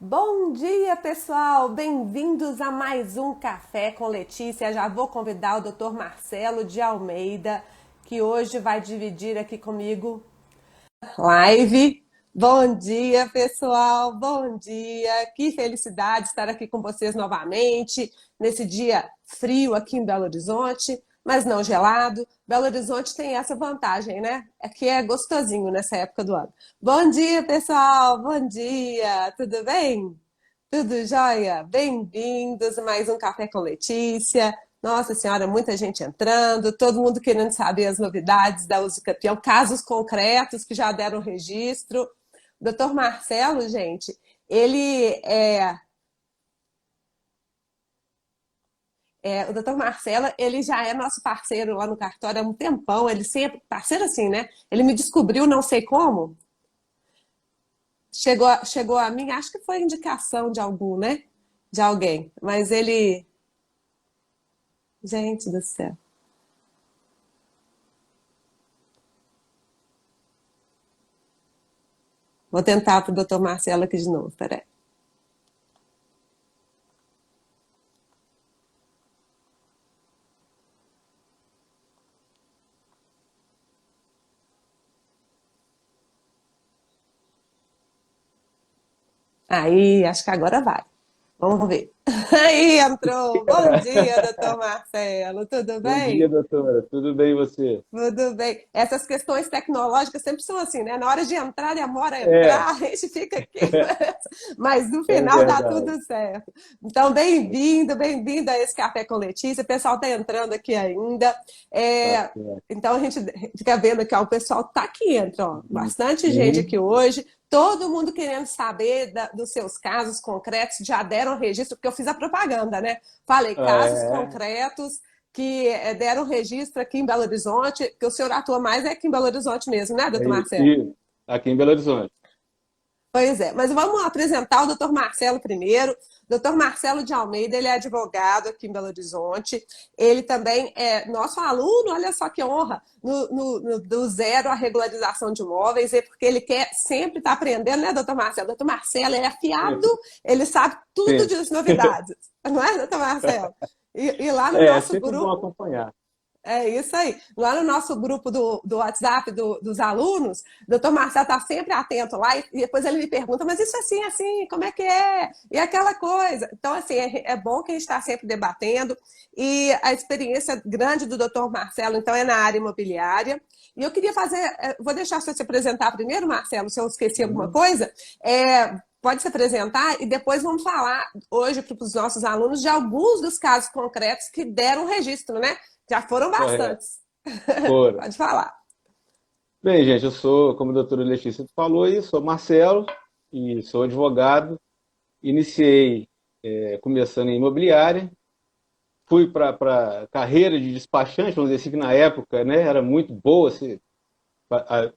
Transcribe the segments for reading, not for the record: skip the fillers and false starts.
Bom dia, pessoal! Bem-vindos a mais um Café com Letícia. Já vou convidar o Dr. Marcelo de Almeida, que hoje vai dividir aqui comigo live. Bom dia, pessoal! Bom dia! Que felicidade estar aqui com vocês novamente, nesse dia frio aqui em Belo Horizonte, mas não gelado. Belo Horizonte tem essa vantagem, né? É que é gostosinho nessa época do ano. Bom dia, pessoal! Bom dia! Tudo bem? Tudo jóia? Bem-vindos a mais um Café com Letícia. Nossa Senhora, muita gente entrando, todo mundo querendo saber as novidades da Uso Campeão, casos concretos que já deram registro. O Dr. Marcelo, gente, ele o doutor Marcelo, ele já é nosso parceiro lá no cartório há um tempão, ele sempre, parceiro assim, né? Ele me descobriu, não sei como, chegou a mim, acho que foi indicação de algum, né? De alguém, mas ele, gente do céu. Vou tentar para o doutor Marcelo aqui de novo, peraí. Aí, acho que agora vai. Vamos ver. Aí entrou. Bom dia, doutor Marcelo. Tudo Bom dia, bem? doutora. Tudo bem e você? Tudo bem. Essas questões tecnológicas sempre são assim, né? Na hora de entrar, demora a É, entrar, a gente fica aqui, mas no é final dá verdade. tudo certo. Então, bem-vindo, bem-vindo a esse Café com Letícia. O pessoal está entrando aqui ainda. Tá É, certo. então, a gente fica vendo que ó, o pessoal está aqui, entra, ó, bastante gente aqui Sim, hoje. Todo mundo querendo saber dos seus casos concretos, já deram registro, porque eu fiz a propaganda, né? Falei, casos é, concretos que deram registro aqui em Belo Horizonte, que o senhor atua mais aqui em Belo Horizonte mesmo, né, doutor Marcelo? e aqui em Belo Horizonte. Pois é, mas vamos apresentar o doutor Marcelo primeiro. Doutor Marcelo de Almeida, ele é advogado aqui em Belo Horizonte. Ele também é nosso aluno, olha só que honra, do zero à regularização de imóveis, é porque ele quer sempre estar aprendendo, né, doutor Marcelo? Doutor Marcelo, ele é afiado, Sempre, ele sabe tudo sempre. de novidades, não é, doutor Marcelo? E lá no É nosso sempre bom grupo, acompanhar. é isso aí. Lá no nosso grupo do WhatsApp dos alunos, o doutor Marcelo está sempre atento lá e depois ele me pergunta, mas isso é assim, assim, como é que é? E aquela coisa. Então, assim, é bom que a gente está sempre debatendo. E a experiência grande do doutor Marcelo, então, é na área imobiliária. E eu queria fazer, vou deixar você se apresentar primeiro, Marcelo, se eu esqueci alguma Uhum. coisa. Pode se apresentar e depois vamos falar hoje para os nossos alunos de alguns dos casos concretos que deram registro, né? Já foram Correto. bastantes. Foram. Pode falar. Bem, gente, eu sou, como a doutora Letícia falou, aí, sou Marcelo e sou advogado. Iniciei começando em imobiliária. Fui para carreira de despachante, vamos dizer assim, que na época, né, era muito boa, assim,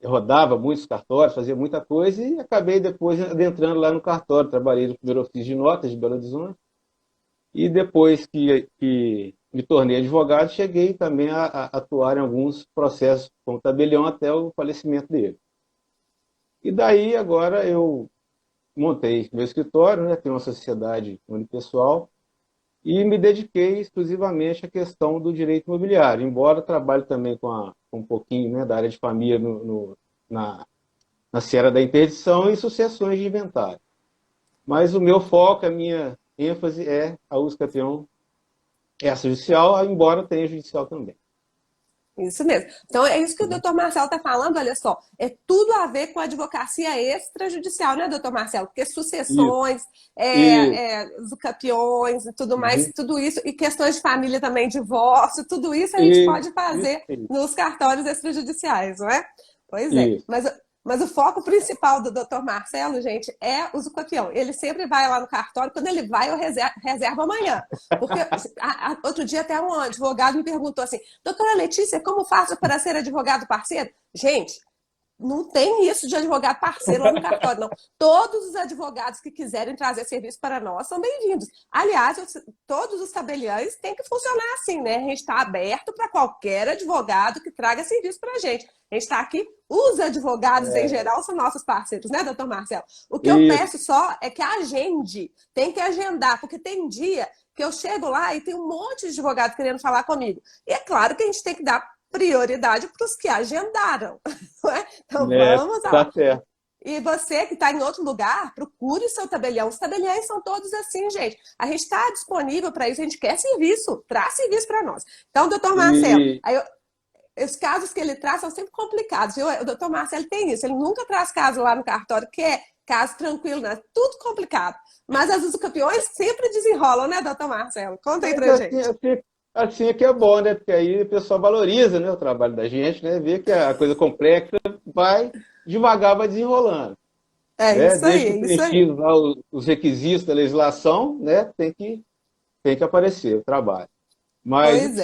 rodava muitos cartórios, fazia muita coisa e acabei depois adentrando lá no cartório. Trabalhei no primeiro ofício de notas de Belo Horizonte e depois que me tornei advogado, cheguei também a atuar em alguns processos como tabelião até o falecimento dele. E daí agora eu montei meu escritório, né, tenho uma sociedade unipessoal e me dediquei exclusivamente à questão do direito imobiliário, embora trabalhe também com um pouquinho, né, da área de família na, na seara da interdição e sucessões de inventário. Mas o meu foco, a minha ênfase é a uso campeão extrajudicial, embora tenha judicial também. Isso mesmo. Então, é isso que o Uhum. doutor Marcelo está falando, olha só. É tudo a ver com a advocacia extrajudicial, né, doutor Marcelo? Porque Isso, sucessões, isso. usucapiões e tudo mais, Uhum. tudo isso, e questões de família também, divórcio, tudo isso a gente Isso, pode isso, fazer nos cartórios extrajudiciais, não é? Pois é. isso. Mas o foco principal do doutor Marcelo, gente, é o usucapião. Ele sempre vai lá no cartório, quando ele vai, eu reservo amanhã. Porque outro dia até um advogado me perguntou assim, doutora Letícia, como faço para ser advogado parceiro? Gente, não tem isso de advogado parceiro lá no cartório, não. Todos os advogados que quiserem trazer serviço para nós são bem-vindos. Aliás, todos os tabeliães têm que funcionar assim, né? A gente está aberto para qualquer advogado que traga serviço para a gente. A gente está aqui, os advogados em geral são nossos parceiros, né, doutor Marcelo? O que eu peço só é que agende, tem que agendar, porque tem dia que eu chego lá e tem um monte de advogado querendo falar comigo. E é claro que a gente tem que dar prioridade para os que agendaram. Não é? Então vamos lá. Tá certo. E você que está em outro lugar, procure o seu tabelião. Os tabeliões são todos assim, gente. A gente está disponível para isso, a gente quer serviço, traz serviço para nós. Então, doutor Marcelo, os casos que ele traz são sempre complicados. O doutor Marcelo tem isso, ele nunca traz caso lá no cartório que é caso tranquilo, né? Tudo complicado. Mas as campeões sempre desenrolam, né, doutor Marcelo? Conta aí pra gente. Assim é que é bom, né? Porque aí o pessoal valoriza, né, o trabalho da gente, né? Vê que a coisa complexa vai devagar, vai desenrolando. Isso aí, Desde que preenchidos lá os requisitos da legislação, né? Tem que aparecer o trabalho. Mas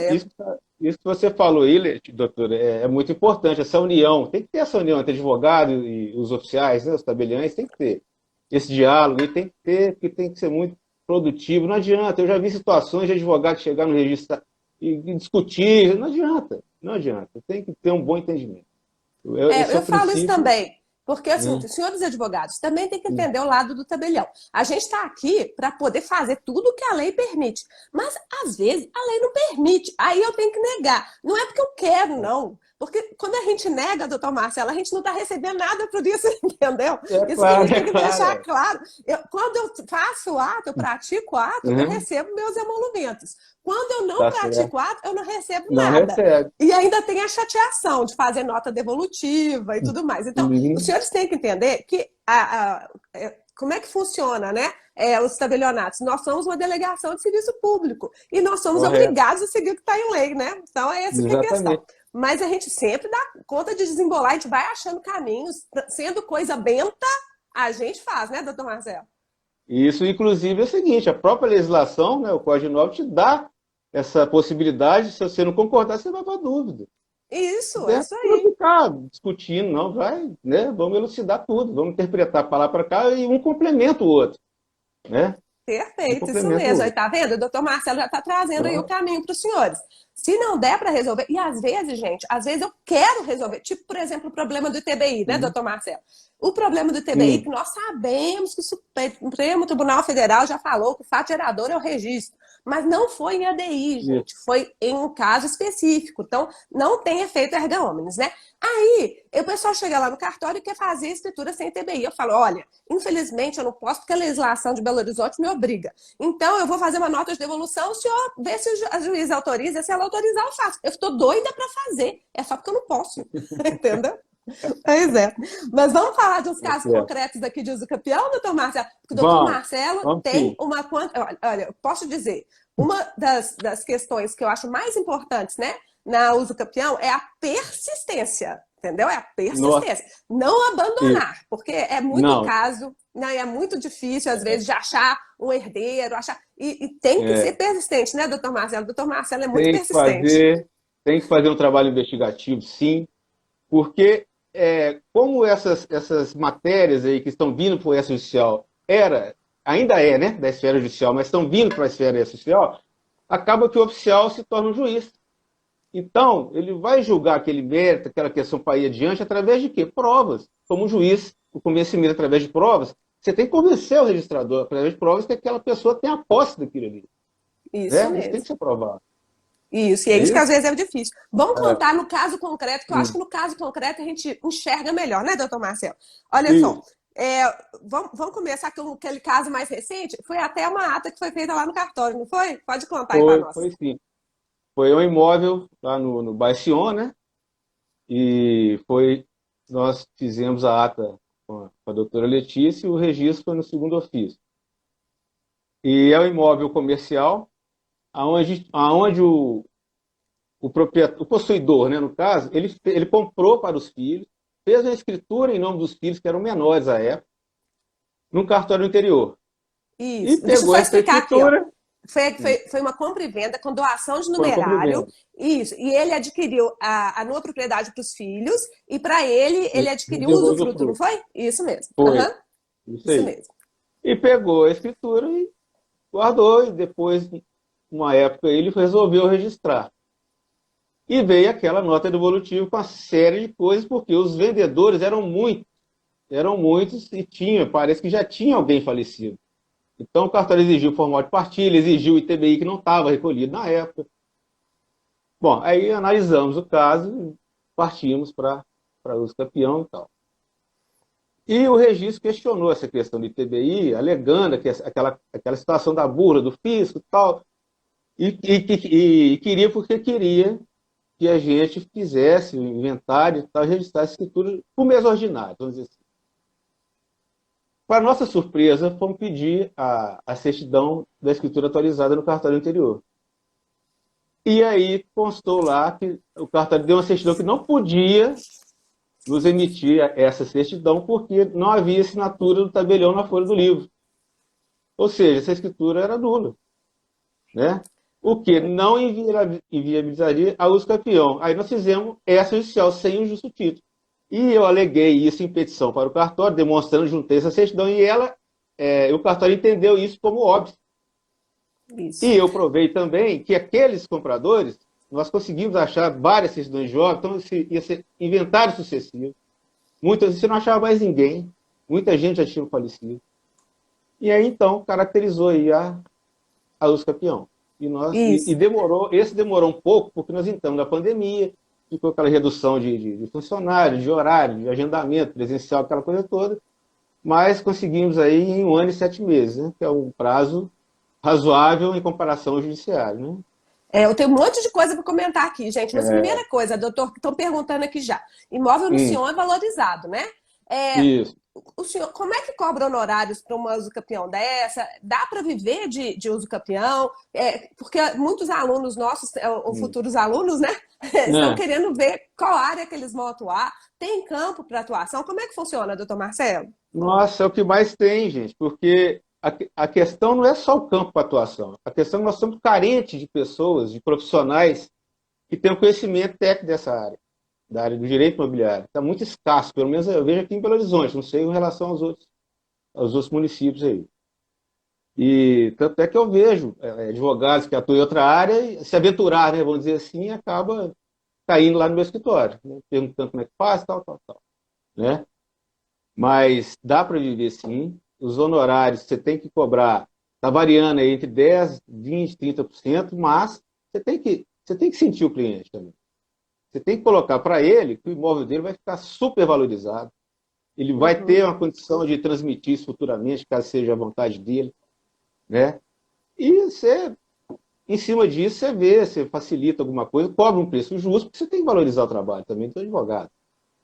isso que você falou aí, doutor, é muito importante, essa união. Tem que ter essa união entre advogado e os oficiais, né, os tabeliães, tem que ter esse diálogo, e tem que ter, porque tem que ser muito produtivo. Não adianta, eu já vi situações de advogado chegar no registro e discutir, não adianta, não adianta. Tem que ter um bom entendimento. Eu falo isso também. Porque, assim, os senhores advogados também têm que entender o lado do tabelião. A gente está aqui para poder fazer tudo que a lei permite. Mas, às vezes, a lei não permite. Aí eu tenho que negar. Não é porque eu quero, não. Porque quando a gente nega, doutor Marcelo, a gente não está recebendo nada por isso, entendeu? Isso claro, que a gente tem que deixar claro. Quando eu faço o ato, eu pratico o ato, eu recebo meus emolumentos. Quando eu não pratico ato, eu não recebo nada. E ainda tem a chateação de fazer nota devolutiva e tudo mais. Então, os senhores têm que entender que como é que funciona, né? Os tabelionatos. Nós somos uma delegação de serviço público e nós somos obrigados a seguir o que está em lei, né? Então, essa que é a questão. Mas a gente sempre dá conta de desembolar, a gente vai achando caminhos, sendo coisa benta, a gente faz, né, doutor Marcelo? Isso, inclusive, é o seguinte, a própria legislação, né, o Código 9, te dá essa possibilidade, se você não concordar, você vai para dúvida. Isso é aí. Não ficar discutindo, não, vai, né, vamos elucidar tudo, vamos interpretar a palavra para cá e um complementa o outro, né? Perfeito, isso mesmo. Aí, tá vendo? O doutor Marcelo já está trazendo aí o caminho para os senhores. Se não der para resolver, e às vezes, gente, às vezes eu quero resolver, tipo, por exemplo, o problema do ITBI, né, doutor Marcelo? O problema do ITBI, que nós sabemos que o Supremo Tribunal Federal já falou que o fato gerador é o registro, mas não foi em ADI, gente, foi em um caso específico, então não tem efeito erga omnes, né? Aí, o pessoal chega lá no cartório e quer fazer a escritura sem ITBI. Eu falo, olha, infelizmente eu não posso porque a legislação de Belo Horizonte me obriga. Então eu vou fazer uma nota de devolução, o senhor vê se a juíza autoriza, se ela autorizar eu faço. Eu estou doida para fazer, é só porque eu não posso, entendeu? Pois é. Mas vamos falar de uns casos concretos aqui de uso campeão, doutor Marcelo? Porque o doutor Marcelo tem uma... Olha, eu posso dizer, uma das questões que eu acho mais importantes, né, na uso campeão é a persistência, entendeu? É a persistência. Não abandonar, porque é muito caso, né, é muito difícil, às vezes, de achar um herdeiro, e tem que ser persistente, né, doutor Marcelo? O doutor Marcelo é muito persistente. Tem que fazer um trabalho investigativo, sim, porque como essas matérias aí que estão vindo para o extrajudicial ainda né, da esfera judicial, mas estão vindo para a esfera extrajudicial, acaba que o oficial se torna um juiz. Então, ele vai julgar aquele mérito, aquela questão para ir adiante, através de quê? Provas. Como um juiz, o convencimento através de provas, você tem que convencer o registrador, através de provas, que aquela pessoa tem a posse daquilo ali. Isso mesmo. Isso tem que ser provado. Isso, e é isso que às vezes é difícil. Vamos contar no caso concreto, que eu acho que no caso concreto a gente enxerga melhor, né, doutor Marcelo? Olha só, vamos começar com aquele caso mais recente. Foi até uma ata que foi feita lá no cartório, não foi? Pode contar aí para nós. Foi sim. Foi um imóvel lá no bairro Sion, né? E nós fizemos a ata com a doutora Letícia e o registro foi no segundo ofício. E é um imóvel comercial, aonde o possuidor, né, no caso, ele comprou para os filhos, fez a escritura em nome dos filhos, que eram menores à época, num cartório interior. Isso. E pegou essa escritura... Aqui, foi uma compra e venda com doação de numerário. Isso. E ele adquiriu a nua propriedade para os filhos e para ele adquiriu o usufruto, não foi? Isso mesmo. Foi. Isso mesmo. E pegou a escritura e guardou, e depois, uma época, ele resolveu registrar. E veio aquela nota devolutiva com uma série de coisas, porque os vendedores eram muitos e parece que já tinha alguém falecido. Então o cartório exigiu o formal de partilha, exigiu o ITBI que não estava recolhido na época. Bom, aí analisamos o caso e partimos para uso campeão e tal. E o registro questionou essa questão do ITBI, alegando que aquela situação da burla do fisco e tal, e queria porque queria que a gente fizesse o inventário e tal, registrasse a escritura por mês ordinário, vamos dizer assim. Para nossa surpresa, fomos pedir a certidão da escritura atualizada no cartório anterior. E aí constou lá que o cartório deu uma certidão que não podia nos emitir essa certidão porque não havia assinatura do tabelião na folha do livro. Ou seja, essa escritura era nula, né? O que não inviabilizaria a uso campeão. Aí nós fizemos essa judicial sem o justo título. E eu aleguei isso em petição para o cartório, demonstrando, juntei essa certidão, e o cartório entendeu isso como óbvio. Isso. E eu provei também que aqueles compradores, nós conseguimos achar várias certidões de óbito, então ia ser inventário sucessivo. Muitas vezes você não achava mais ninguém, muita gente já tinha falecido. E aí, então, caracterizou aí a uso campeão. Esse demorou um pouco, porque nós entramos na pandemia, ficou aquela redução de funcionários, de horário, de agendamento presencial, aquela coisa toda, mas conseguimos aí em 1 ano e 7 meses, né? Que é um prazo razoável em comparação ao judiciário, né? Eu tenho um monte de coisa para comentar aqui, gente. Mas primeira coisa, doutor, que estão perguntando aqui já. Imóvel no senhor é valorizado, né? Isso. O senhor, como é que cobra honorários para uma uso campeão dessa? Dá para viver de uso campeão? Porque muitos alunos nossos, ou futuros alunos, né? Estão querendo ver qual área que eles vão atuar. Tem campo para atuação? Como é que funciona, doutor Marcelo? Nossa, é o que mais tem, gente, porque a questão não é só o campo para atuação. A questão é que nós estamos carentes de pessoas, de profissionais que tenham conhecimento técnico dessa área, da área do direito imobiliário. Está muito escasso, pelo menos eu vejo aqui em Belo Horizonte, não sei em relação aos outros municípios aí. E tanto é que eu vejo advogados que atuam em outra área e se aventurar, né, vamos dizer assim, e acaba caindo lá no meu escritório, né, perguntando como é que faz, tal, né? Mas dá para viver sim. Os honorários você tem que cobrar, está variando aí entre 10%, 20%, 30%, mas você tem que sentir o cliente também. Você tem que colocar para ele que o imóvel dele vai ficar super valorizado. Ele vai ter uma condição de transmitir isso futuramente, caso seja a vontade dele, né? E você, em cima disso, você vê, você facilita alguma coisa, cobra um preço justo, porque você tem que valorizar o trabalho também do advogado.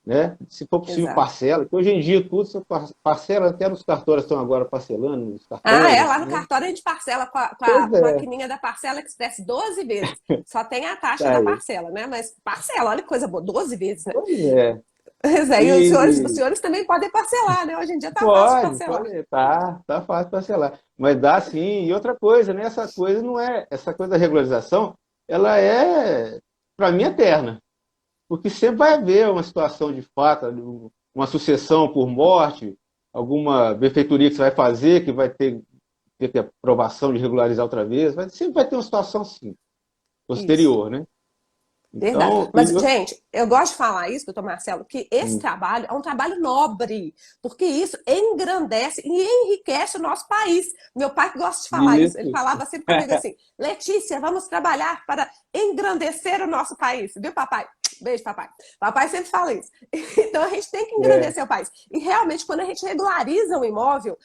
Né? Se for possível, parcela, que hoje em dia tudo você parcela, até nos cartórios estão agora parcelando. Nos cartões, lá no cartório a gente parcela com a maquininha da Parcela Express 12 vezes. Só tem a taxa da parcela, né? Mas parcela, olha que coisa boa, 12 vezes, né? Pois é. E os senhores também podem parcelar, né? Hoje em dia tá fácil parcelar. Tá fácil parcelar. Mas dá sim. E outra coisa, né? Essa coisa da regularização, ela é, para mim, eterna. Porque sempre vai haver uma situação de fato, uma sucessão por morte, alguma benfeitoria que você vai fazer, que vai ter que aprovação de regularizar outra vez, sempre vai ter uma situação assim, posterior, né? Verdade. Então, mas, gente, eu gosto de falar isso, doutor Marcelo, que esse trabalho é um trabalho nobre, porque isso engrandece e enriquece o nosso país. Meu pai que gosta de falar isso, ele falava sempre comigo assim, Letícia, vamos trabalhar para engrandecer o nosso país. Viu, papai? Beijo, papai. Papai sempre fala isso. Então, a gente tem que engrandecer o país. E, realmente, quando a gente regulariza o imóvel,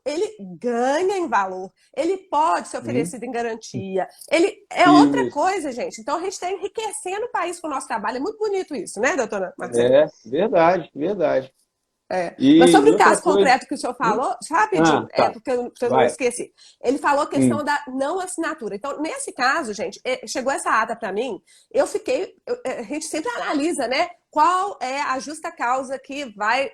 ele ganha em valor. Ele pode ser oferecido em garantia. Ele é outra coisa, gente. Então, a gente está enriquecendo o país com o nosso trabalho. É muito bonito isso, né, doutora Marcela? Verdade. Mas sobre o caso concreto que o senhor falou, rapidinho, porque eu não esqueci. Ele falou a questão da não assinatura. Então, nesse caso, gente, chegou essa ata para mim, a gente sempre analisa, né, qual é a justa causa que vai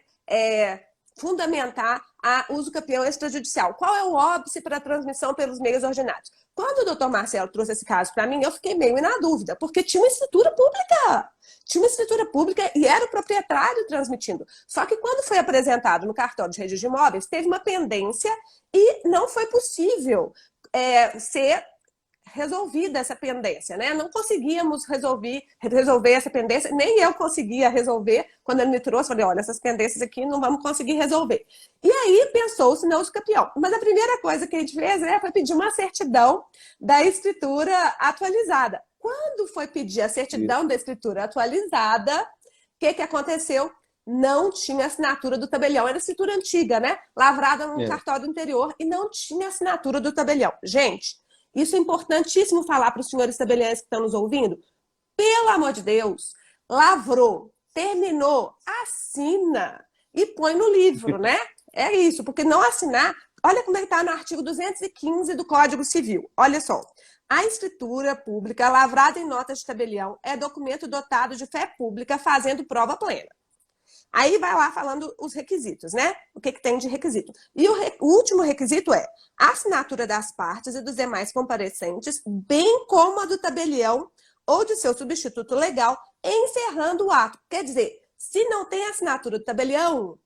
fundamentar a uso campeão extrajudicial. Qual é o óbice para a transmissão pelos meios ordinários? Quando o doutor Marcelo trouxe esse caso para mim, eu fiquei meio na dúvida, porque tinha uma escritura pública. Tinha uma escritura pública e era o proprietário transmitindo. Só que quando foi apresentado no cartório de registro de imóveis, teve uma pendência e não foi possível ser resolvida essa pendência, né? Não conseguíamos resolver essa pendência, nem eu conseguia resolver. Quando ele me trouxe, falei, olha, essas pendências aqui não vamos conseguir resolver. E aí pensou-se no uso campeão. Mas a primeira coisa que a gente fez, né, foi pedir uma certidão da escritura atualizada. Quando foi pedir a certidão da escritura atualizada, o que aconteceu? Não tinha assinatura do tabelião. Era escritura antiga, né? Lavrada num cartório do interior e não tinha assinatura do tabelião. Gente, isso é importantíssimo falar para os senhores tabeliães que estão nos ouvindo. Pelo amor de Deus, lavrou, terminou, assina e põe no livro, né? É isso, porque não assinar... Olha como é que está no artigo 215 do Código Civil. Olha só. A escritura pública lavrada em nota de tabelião é documento dotado de fé pública fazendo prova plena. Aí vai lá falando os requisitos, né? O que tem de requisito. E o último requisito é a assinatura das partes e dos demais comparecentes, bem como a do tabelião ou de seu substituto legal, encerrando o ato. Quer dizer, se não tem assinatura do tabelião,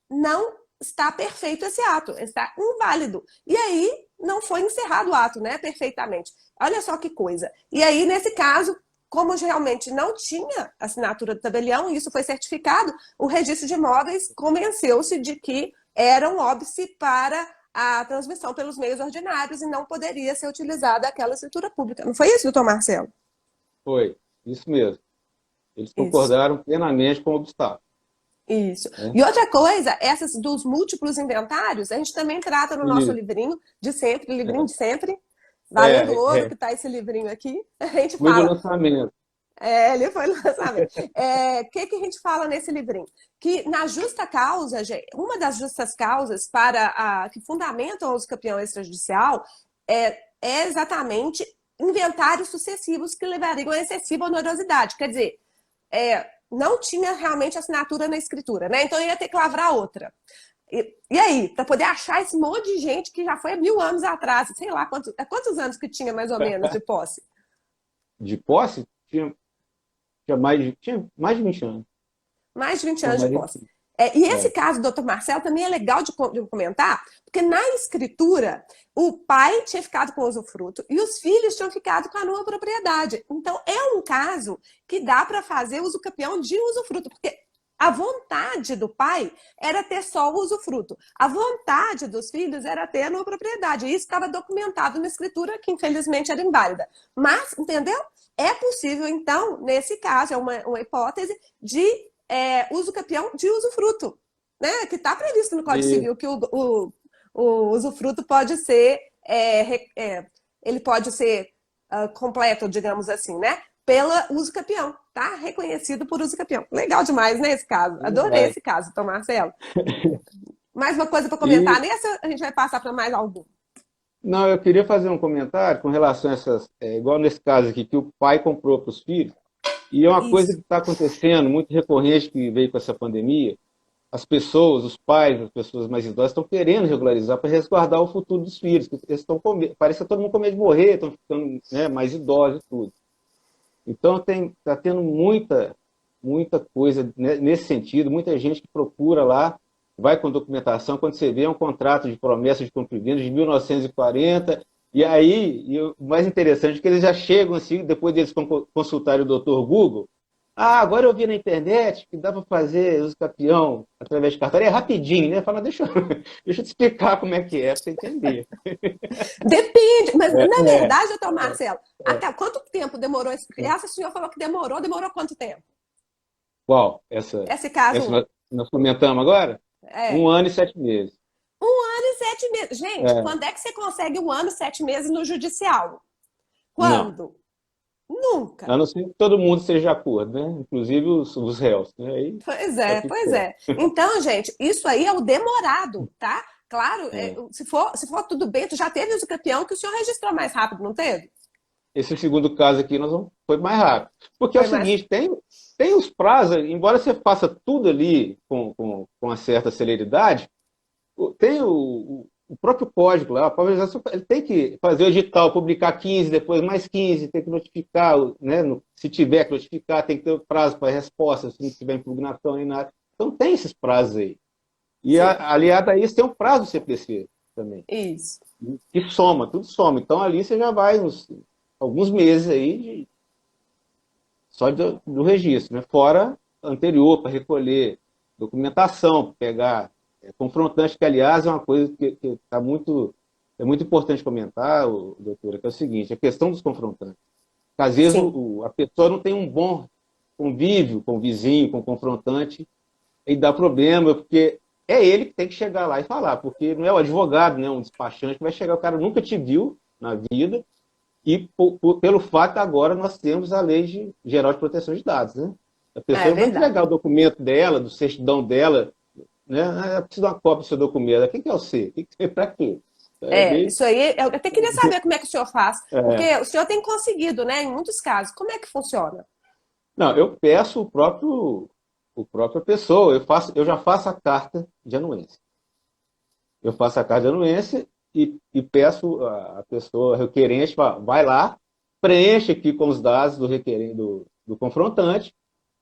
não está perfeito esse ato, está inválido. E aí não foi encerrado o ato, né? Perfeitamente. Olha só que coisa. E aí, nesse caso, como realmente não tinha assinatura do tabelião, e isso foi certificado, o registro de imóveis convenceu-se de que era um óbice para a transmissão pelos meios ordinários e não poderia ser utilizada aquela escritura pública. Não foi isso, doutor Marcelo? Foi, isso mesmo. Eles concordaram plenamente com o obstáculo. Isso. E outra coisa, essas dos múltiplos inventários, a gente também trata no nosso livrinho de sempre, livrinho de sempre, valendo ouro, que está esse livrinho aqui. A gente foi fala... de lançamento. Ele foi lançamento. O que a gente fala nesse livrinho? Que na justa causa, uma das justas causas que fundamentam o uso campeão extrajudicial é exatamente inventários sucessivos que levariam a excessiva onerosidade. Quer dizer, não tinha realmente assinatura na escritura, né? Então ia ter que lavrar outra. E aí, para poder achar esse monte de gente que já foi há 1000 anos atrás, sei lá quantos anos que tinha mais ou menos de posse? De posse? Tinha mais de 20 anos. Mais de 20 anos de posse. E esse caso, doutor Marcelo, também é legal de comentar, porque na escritura, o pai tinha ficado com o usufruto e os filhos tinham ficado com a nova propriedade. Então, é um caso que dá para fazer uso campeão de usufruto, porque a vontade do pai era ter só o usufruto. A vontade dos filhos era ter a nova propriedade. E isso estava documentado na escritura, que infelizmente era inválida. Mas, entendeu? É possível, então, nesse caso, é uma hipótese de uso campeão de usufruto, né? Que está previsto no Código Civil que o usufruto pode ser, ele pode ser completo, digamos assim, né? Pela uso campeão, tá? Reconhecido por uso campeão. Legal demais, né, esse caso? Adorei esse caso, doutor Marcelo. Mais uma coisa para comentar nessa, a gente vai passar para mais algum. Não, eu queria fazer um comentário com relação a essas, igual nesse caso aqui, que o pai comprou para os filhos, e é uma coisa que está acontecendo, muito recorrente, que veio com essa pandemia. As pessoas, os pais, as pessoas mais idosas estão querendo regularizar para resguardar o futuro dos filhos. Eles estão parece que todo mundo com medo de morrer, estão ficando, né, mais idosos e tudo. Então está tendo muita coisa nesse sentido, muita gente que procura lá, vai com documentação, quando você vê um contrato de promessa de compra e venda de 1940, e aí, o mais interessante é que eles já chegam assim, depois deles consultarem o doutor Google, agora eu vi na internet que dá para fazer uso campeão através de cartório, é rapidinho, né? Fala, deixa eu te explicar como é que é, para você entender. Depende, mas na verdade, doutor Marcelo, até quanto tempo demorou esse... Essa senhora falou que demorou quanto tempo? Qual? Esse caso? Essa nós comentamos agora? 1 ano e 7 meses. 1 ano e 7 meses. Gente, quando é que você consegue 1 ano e 7 meses no judicial? Quando? Não. Nunca. A não ser que todo mundo esteja de acordo, né? Inclusive os réus. Né? Aí, pois é. Então, gente, isso aí é o demorado, tá? Claro, se for tudo bem, tu já teve uso campeão que o senhor registrou mais rápido, não teve? Esse segundo caso aqui foi mais rápido. Porque é o seguinte, tem os prazos, embora você faça tudo ali com uma certa celeridade, tem o próprio código lá, a pulverização, ele tem que fazer o edital, publicar 15, depois mais 15, tem que notificar, né? Se tiver que notificar, tem que ter prazo para resposta, se não tiver impugnação nem nada. Então tem esses prazos aí. E aliado a isso, tem um prazo do CPC também. Isso. Que soma, tudo soma. Então ali você já vai alguns meses aí só do registro, né? Fora anterior, para recolher documentação, pegar confrontante, que aliás é uma coisa que é muito importante comentar, doutora, que é o seguinte, a questão dos confrontantes. Às vezes Sim. a pessoa não tem um bom convívio com o vizinho, com o confrontante, e dá problema, porque é ele que tem que chegar lá e falar, porque não é o advogado, né, um despachante, que vai chegar, o cara nunca te viu na vida, e pelo fato agora nós temos a Geral de Proteção de Dados, né? A É pessoa vai verdade. entregar o documento dela, do certidão dela, né? Eu preciso de uma cópia do seu documento. O que é o C? Para quê? É meio... Isso aí, eu até queria saber como é que o senhor faz, porque é. o senhor tem conseguido, né, em muitos casos. Como é que funciona? Não, eu peço o próprio pessoa, eu já faço a carta de anuência. Eu faço a carta de anuência e peço a pessoa requerente, vai lá, preenche aqui com os dados do requerente, do confrontante,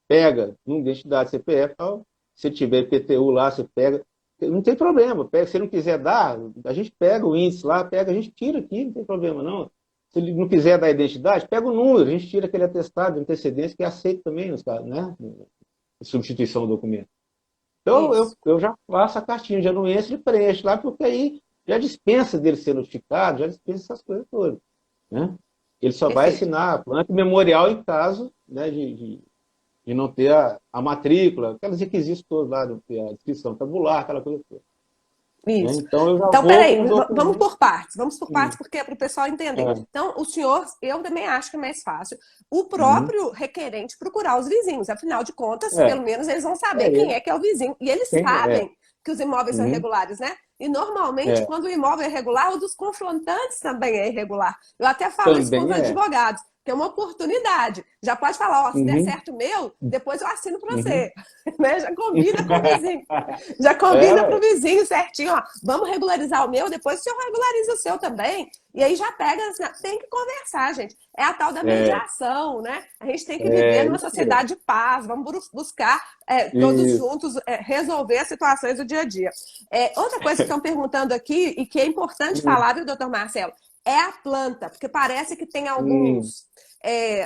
pega uma identidade CPF, tal, se tiver IPTU lá, você pega, não tem problema, pega, se não quiser dar, a gente pega o índice lá, pega, a gente tira aqui, não tem problema não. Se ele não quiser dar a identidade, pega o número, a gente tira aquele atestado de antecedência que é aceito também nos casos, né? Substituição do documento. Então, Isso. eu já faço a cartinha de anuência e preencho lá, porque aí já dispensa dele ser notificado, já dispensa essas coisas todas. Né? Ele só vai Perfeito. assinar a planta memorial em caso, né, de não ter a matrícula, aqueles requisitos todos lá, a descrição tabular, aquela coisa toda. Né? Isso. Então, eu já Então, vou peraí, com o documento. vamos por Hum, partes, porque é para o pessoal entender. é, Então, o senhor, eu também acho que é mais fácil o uhum, próprio requerente procurar os vizinhos. Afinal de contas, é, pelo menos eles vão saber é quem ele. é que é o vizinho. E eles Quem é? sabem que os imóveis são Uhum, irregulares, né? E normalmente, é, quando o imóvel é irregular, o dos confrontantes também é irregular. Eu até falo isso com os também é. advogados, que é uma oportunidade. Já pode falar, ó, se der Uhum, certo o meu, depois eu assino para uhum. você. Né? Já combina com o vizinho. Já É, combina para o ué. vizinho certinho, ó. Vamos regularizar o meu, depois o senhor regulariza o seu também. E aí já pega, tem que conversar, gente. É a tal da É, mediação, né? A gente tem que viver numa isso mesmo. sociedade de paz, vamos buscar todos Isso. juntos resolver as situações do dia a dia. Outra coisa que estão perguntando aqui, e que é importante Hum, falar, viu, doutor Marcelo, é a planta, porque parece que tem hum, alguns.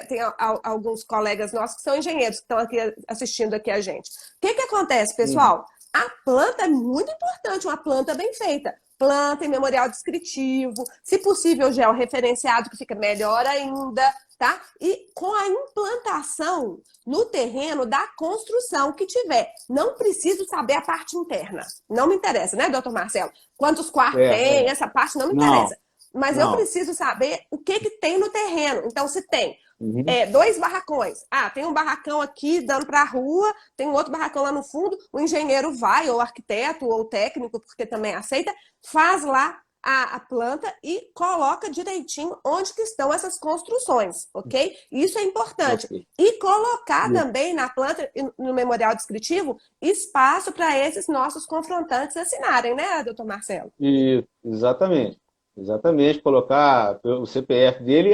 Tem alguns colegas nossos que são engenheiros que estão aqui assistindo aqui a gente. O que acontece, hum. pessoal? A planta é muito importante, uma planta bem feita. Planta e memorial descritivo, se possível, georreferenciado, que fica melhor ainda, tá? E com a implantação no terreno da construção que tiver. Não preciso saber a parte interna. Não me interessa, né, doutor Marcelo? Quantos quartos tem, É. essa parte não me Não, interessa. Mas eu não. preciso saber o que tem no terreno. Então, se tem Uhum. dois barracões. Ah, tem um barracão aqui dando para a rua, tem um outro barracão lá no fundo. O engenheiro vai, ou o arquiteto, ou o técnico, porque também aceita, faz lá a planta e coloca direitinho onde que estão essas construções, ok? Isso é importante. Ok. E colocar Isso, também na planta, no memorial descritivo, espaço para esses nossos confrontantes assinarem, né, doutor Marcelo? isso, exatamente. Exatamente, colocar o CPF dele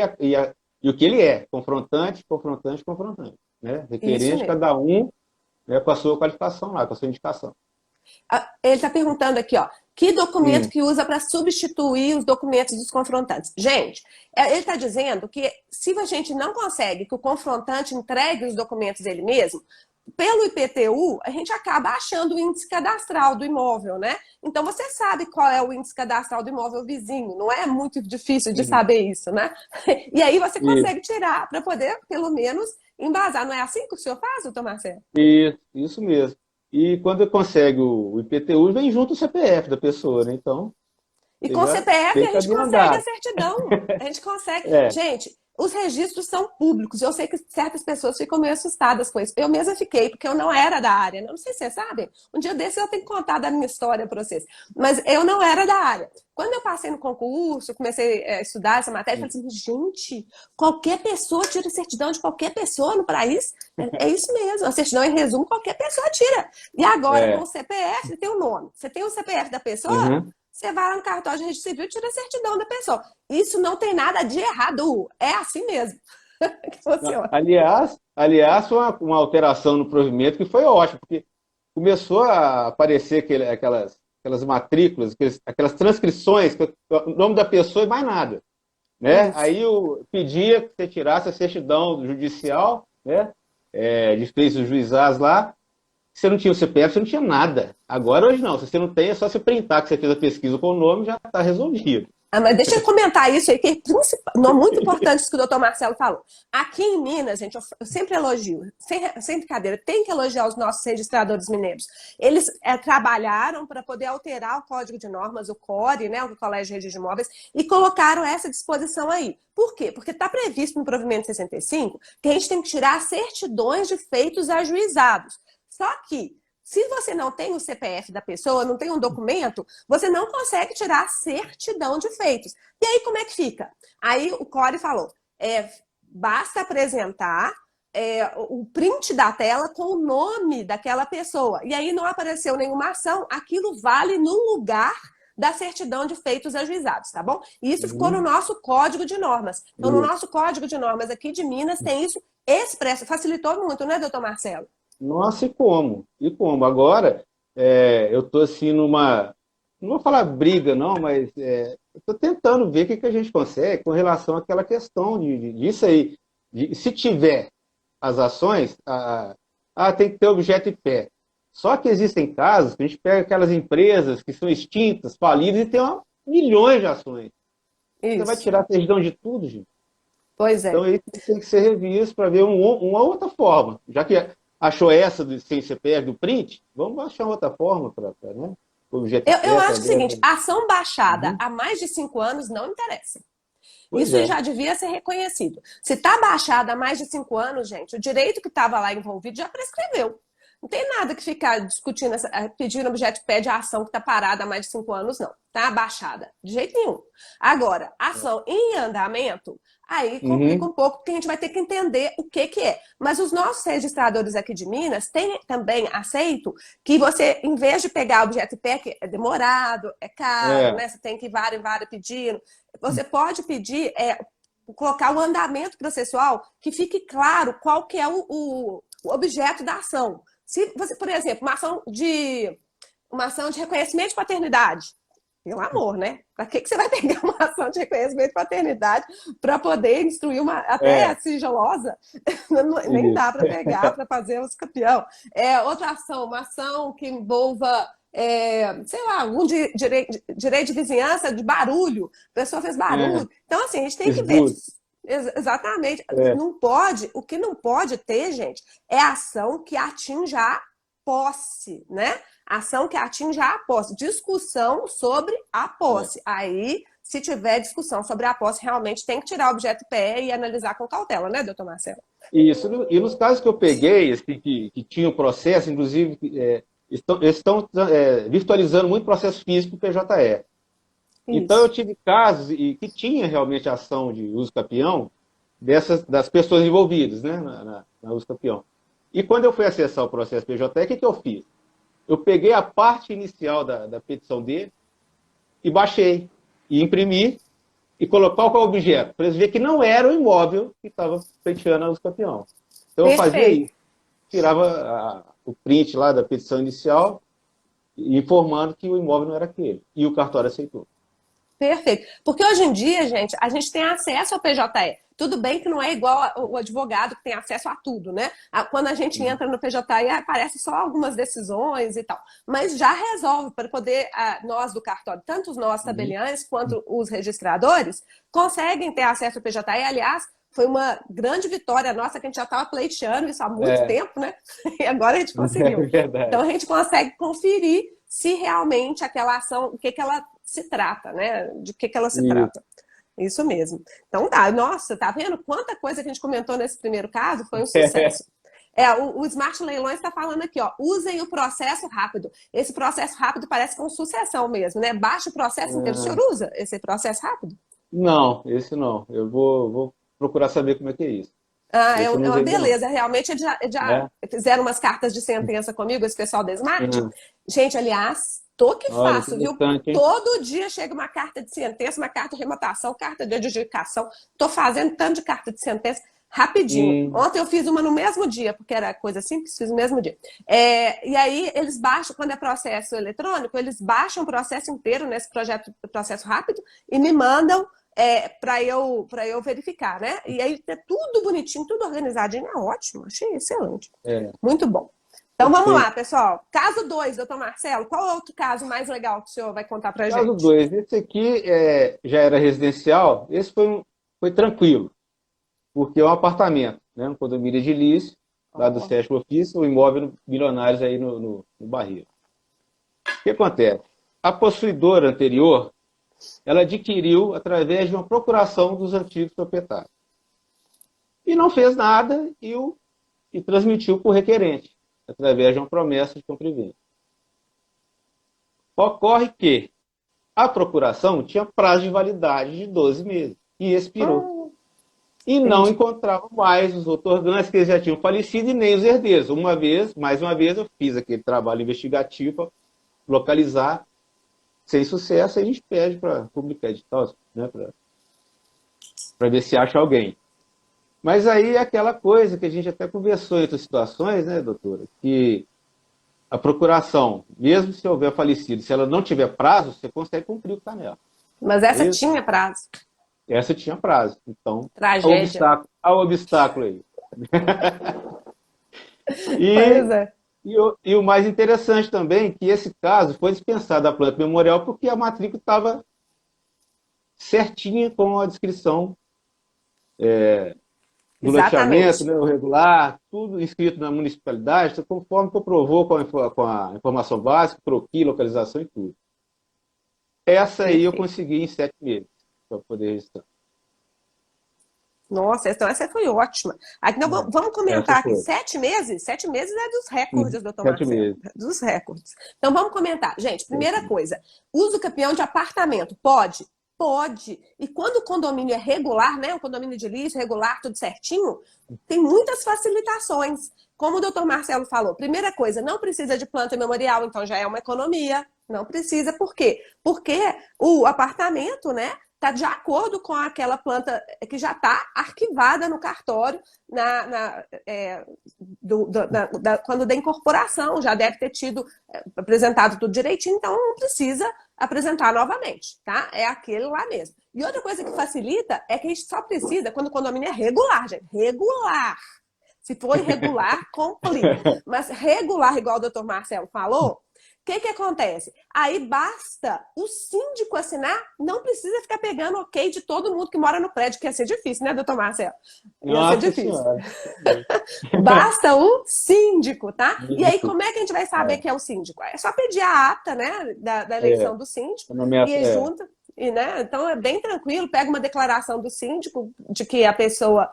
e o que ele é, confrontante, confrontante, confrontante. Né? Isso Requerente, mesmo. cada um, né, com a sua qualificação lá, com a sua indicação. Ele está perguntando aqui, ó, que documento Hum, que usa para substituir os documentos dos confrontantes? Gente, ele está dizendo que se a gente não consegue que o confrontante entregue os documentos ele mesmo, pelo IPTU, a gente acaba achando o índice cadastral do imóvel, né? Então você sabe qual é o índice cadastral do imóvel vizinho, não é muito difícil de uhum. saber isso, né? E aí você Isso, consegue tirar para poder, pelo menos, embasar. Não é assim que o senhor faz, doutor Marcelo? isso mesmo. E quando consegue o IPTU, vem junto o CPF da pessoa, né? Então, E ele com o já CPF tem a que gente consegue a andar. certidão. A gente consegue. É, Gente, os registros são públicos. Eu sei que certas pessoas ficam meio assustadas com isso. Eu mesma fiquei, porque eu não era da área. Não sei se vocês sabem. Um dia desse eu tenho que contar da minha história para vocês. Mas eu não era da área. Quando eu passei no concurso, comecei a estudar essa matéria, eu falei assim, gente, qualquer pessoa tira certidão de qualquer pessoa no país. É isso mesmo. A certidão, em resumo, qualquer pessoa tira. E agora, com é. o CPF, você tem o nome. Você tem o CPF da pessoa, Uhum. você vai lá no cartório de registro civil e tira a certidão da pessoa. Isso não tem nada de errado. É assim mesmo que funciona. Aliás, foi uma alteração no provimento que foi ótima, porque começou a aparecer aquelas matrículas, aquelas transcrições, o nome da pessoa e mais nada. né? Isso. Aí eu pedia que você tirasse a certidão judicial, né? De fez os juizados lá. Se você não tinha o CPF, você não tinha nada. Agora, hoje não. Se você não tem, é só você printar que você fez a pesquisa com o nome, já está resolvido. Ah, mas deixa eu comentar isso aí, que é não, muito importante isso que o doutor Marcelo falou. Aqui em Minas, gente, eu sempre elogio, sem brincadeira, tem que elogiar os nossos registradores mineiros. Eles trabalharam para poder alterar o Código de Normas, o CORE, né, o Colégio de Registro de Imóveis, e colocaram essa disposição aí. Por quê? Porque está previsto no provimento 65 que a gente tem que tirar certidões de feitos ajuizados. Só que, se você não tem o CPF da pessoa, não tem um documento, você não consegue tirar a certidão de feitos. E aí, como é que fica? Aí o Core falou, basta apresentar o print da tela com o nome daquela pessoa. E aí não apareceu nenhuma ação, aquilo vale no lugar da certidão de feitos ajuizados, tá bom? E isso ficou no nosso Código de Normas. Então, no nosso Código de Normas aqui de Minas, tem isso expresso. Facilitou muito, né, doutor Marcelo? Nossa, e como? E como? Agora, eu estou assim numa. Não vou falar briga, não, mas estou tentando ver o que, que a gente consegue com relação àquela questão disso aí. Se tiver as ações, tem que ter objeto e pé. Só que existem casos que a gente pega aquelas empresas que são extintas, falidas, e tem milhões de ações. Você vai Isso. tirar a certidão de tudo, gente. Pois Então, é. isso tem que ser revisto para ver uma outra forma. Já que achou essa sem CPF do print, vamos achar outra forma para, né? O Eu GTP, acho o seguinte, para. ação baixada Uhum. há mais de 5 anos não interessa. Pois Isso é. já devia ser reconhecido. Se está baixada há mais de 5 anos, gente, o direito que estava lá envolvido já prescreveu. Não tem nada que ficar discutindo, pedindo objeto de pé de ação que está parada há mais de 5 anos, não. Está abaixada. De jeito nenhum. Agora, ação em andamento, aí complica Uhum. um pouco, porque a gente vai ter que entender o que, que é. Mas os nossos registradores aqui de Minas têm também aceito que você, em vez de pegar objeto de pé, que é demorado, é caro, É. né? Você tem que ir vários pedindo, você pode pedir, colocar o andamento processual que fique claro qual que é o objeto da ação. Se você, por exemplo, uma ação de reconhecimento de paternidade, pelo amor, né? Para que você vai pegar uma ação de reconhecimento de paternidade para poder instruir até a É. sigilosa? Nem Isso. dá para pegar para fazer os campeão. Outra ação, uma ação que envolva sei lá, algum direito de vizinhança, de barulho, a pessoa fez É. barulho. Então, assim, a gente tem que ver. Esgoto. Exatamente. É. Não pode, o que não pode ter, gente, é ação que atinja a posse, né? Ação que atinja a posse. Discussão sobre a É. posse. Aí, se tiver discussão sobre a posse, realmente tem que tirar o objeto pé e analisar com cautela, né, doutor Marcelo? Isso. E nos casos que eu peguei, assim, que tinham processo, inclusive, estão virtualizando muito processo físico do PJE. Então, eu Isso. tive casos que tinha realmente ação de uso capião das pessoas envolvidas, né, na uso capião. E quando eu fui acessar o processo PJE, o que eu fiz? Eu peguei a parte inicial da petição dele e baixei, e imprimi, e coloquei qual que é o objeto, para eles verem que não era o imóvel que estava pleiteando a uso capião. Então, eu fazia Perfeito. isso. Tirava o print lá da petição inicial, informando que o imóvel não era aquele. E o cartório aceitou. Perfeito. Porque hoje em dia, gente, a gente tem acesso ao PJE. Tudo bem que não é igual o advogado que tem acesso a tudo, né? Quando a gente entra no PJE, aparece só algumas decisões e tal. Mas já resolve para poder, nós do cartório, tanto os nossos Uhum. tabeliães quanto os registradores, conseguem ter acesso ao PJE. Aliás, foi uma grande vitória nossa que a gente já estava pleiteando isso há muito É, tempo, né? E agora a gente é conseguiu. Então verdade. a gente consegue conferir se realmente aquela ação, o que ela se trata, né? De que ela se Isso. trata. Isso mesmo. Então tá, nossa, tá vendo quanta coisa que a gente comentou nesse primeiro caso? Foi um É, sucesso. O Smart Leilões está falando aqui, ó, usem o processo rápido. Esse processo rápido parece com sucessão mesmo, né? Baixa o processo inteiro. O senhor usa esse processo rápido? não, esse não. Eu vou procurar saber como é que é isso. Ah, Esse eu não uma usei ainda não. beleza. Realmente eles já É? fizeram umas cartas de sentença comigo, esse pessoal da Smart. Uhum. Gente, aliás, tô que Olha, faço, viu? interessante, hein? Todo dia chega uma carta de sentença, uma carta de remotação, carta de adjudicação. Tô fazendo tanto de carta de sentença rapidinho. Hum, Ontem eu fiz uma no mesmo dia, porque era coisa simples, fiz no mesmo dia. E aí eles baixam, quando é processo eletrônico, eles baixam o processo inteiro nesse projeto, processo rápido, e me mandam para eu verificar, né? E aí ter tudo bonitinho, tudo organizadinho, é ótimo, achei excelente. É, Muito bom. Então vamos lá, perfeito. pessoal. Caso 2, doutor Marcelo, qual é outro caso mais legal que o senhor vai contar pra Caso gente? 2, esse aqui já era residencial, esse foi tranquilo, porque é um apartamento, né, um condomínio edilício, lá do Ó, sétimo ofício, o imóvel milionários aí no Barreiro. O que acontece? A possuidora anterior, ela adquiriu através de uma procuração dos antigos proprietários. E não fez nada e transmitiu para o requerente, através de uma promessa de compra e venda. Ocorre que a procuração tinha prazo de validade de 12 meses e expirou. ah, E não entendi. encontrava mais os outorgantes que eles já tinham falecido e nem os herdeiros. Mais uma vez, eu fiz aquele trabalho investigativo para localizar. Sem sucesso, a gente pede para publicar edital, né, para ver se acha alguém. Mas aí é aquela coisa que a gente até conversou em outras situações, né, doutora, que a procuração, mesmo se houver falecido, se ela não tiver prazo, você consegue cumprir o que está nela. Mas É essa isso? tinha prazo. Essa tinha prazo. Então, Tragédia. há o obstáculo aí. Pois E, é. e o mais interessante também, que esse caso foi dispensado da planta memorial porque a matrícula estava certinha com a descrição do loteamento, Exatamente. né, o regular, tudo inscrito na municipalidade, conforme comprovou com a informação básica, croquis, localização e tudo. Essa aí eu Perfeito. consegui em 7 meses, para poder registrar. Nossa, então essa foi ótima. Aqui, então, vamos Essa comentar aqui, foi. 7 meses? 7 meses é dos Uhum. recordes, doutor 7 meses. Marcelo. Dos recordes. Então vamos comentar. Gente, primeira 7 meses. coisa, uso campeão de apartamento. Pode? Pode. E quando o condomínio é regular, né? O condomínio de lixo, regular, tudo certinho, tem muitas facilitações. Como o doutor Marcelo falou, primeira coisa, não precisa de planta memorial, então já é uma economia. Não precisa, por quê? Porque o apartamento, né? Está de acordo com aquela planta que já está arquivada no cartório quando da incorporação, já deve ter tido apresentado tudo direitinho, então não precisa apresentar novamente, tá? É aquele lá mesmo. E outra coisa que facilita é que a gente só precisa quando o condomínio é regular, gente. Regular. Se for irregular, complica. Mas regular, igual o doutor Marcelo falou, o que acontece? Aí basta o síndico assinar, não precisa ficar pegando ok de todo mundo que mora no prédio, que ia ser difícil, né, doutor Marcelo? Ia ser Nossa difícil. Senhora. Basta o síndico, tá? E aí, Isso. como é que a gente vai saber É, que é o síndico? É só pedir a ata, né, da é, eleição do síndico, e nomeação, aí junta, e, né, então é bem tranquilo, pega uma declaração do síndico de que a pessoa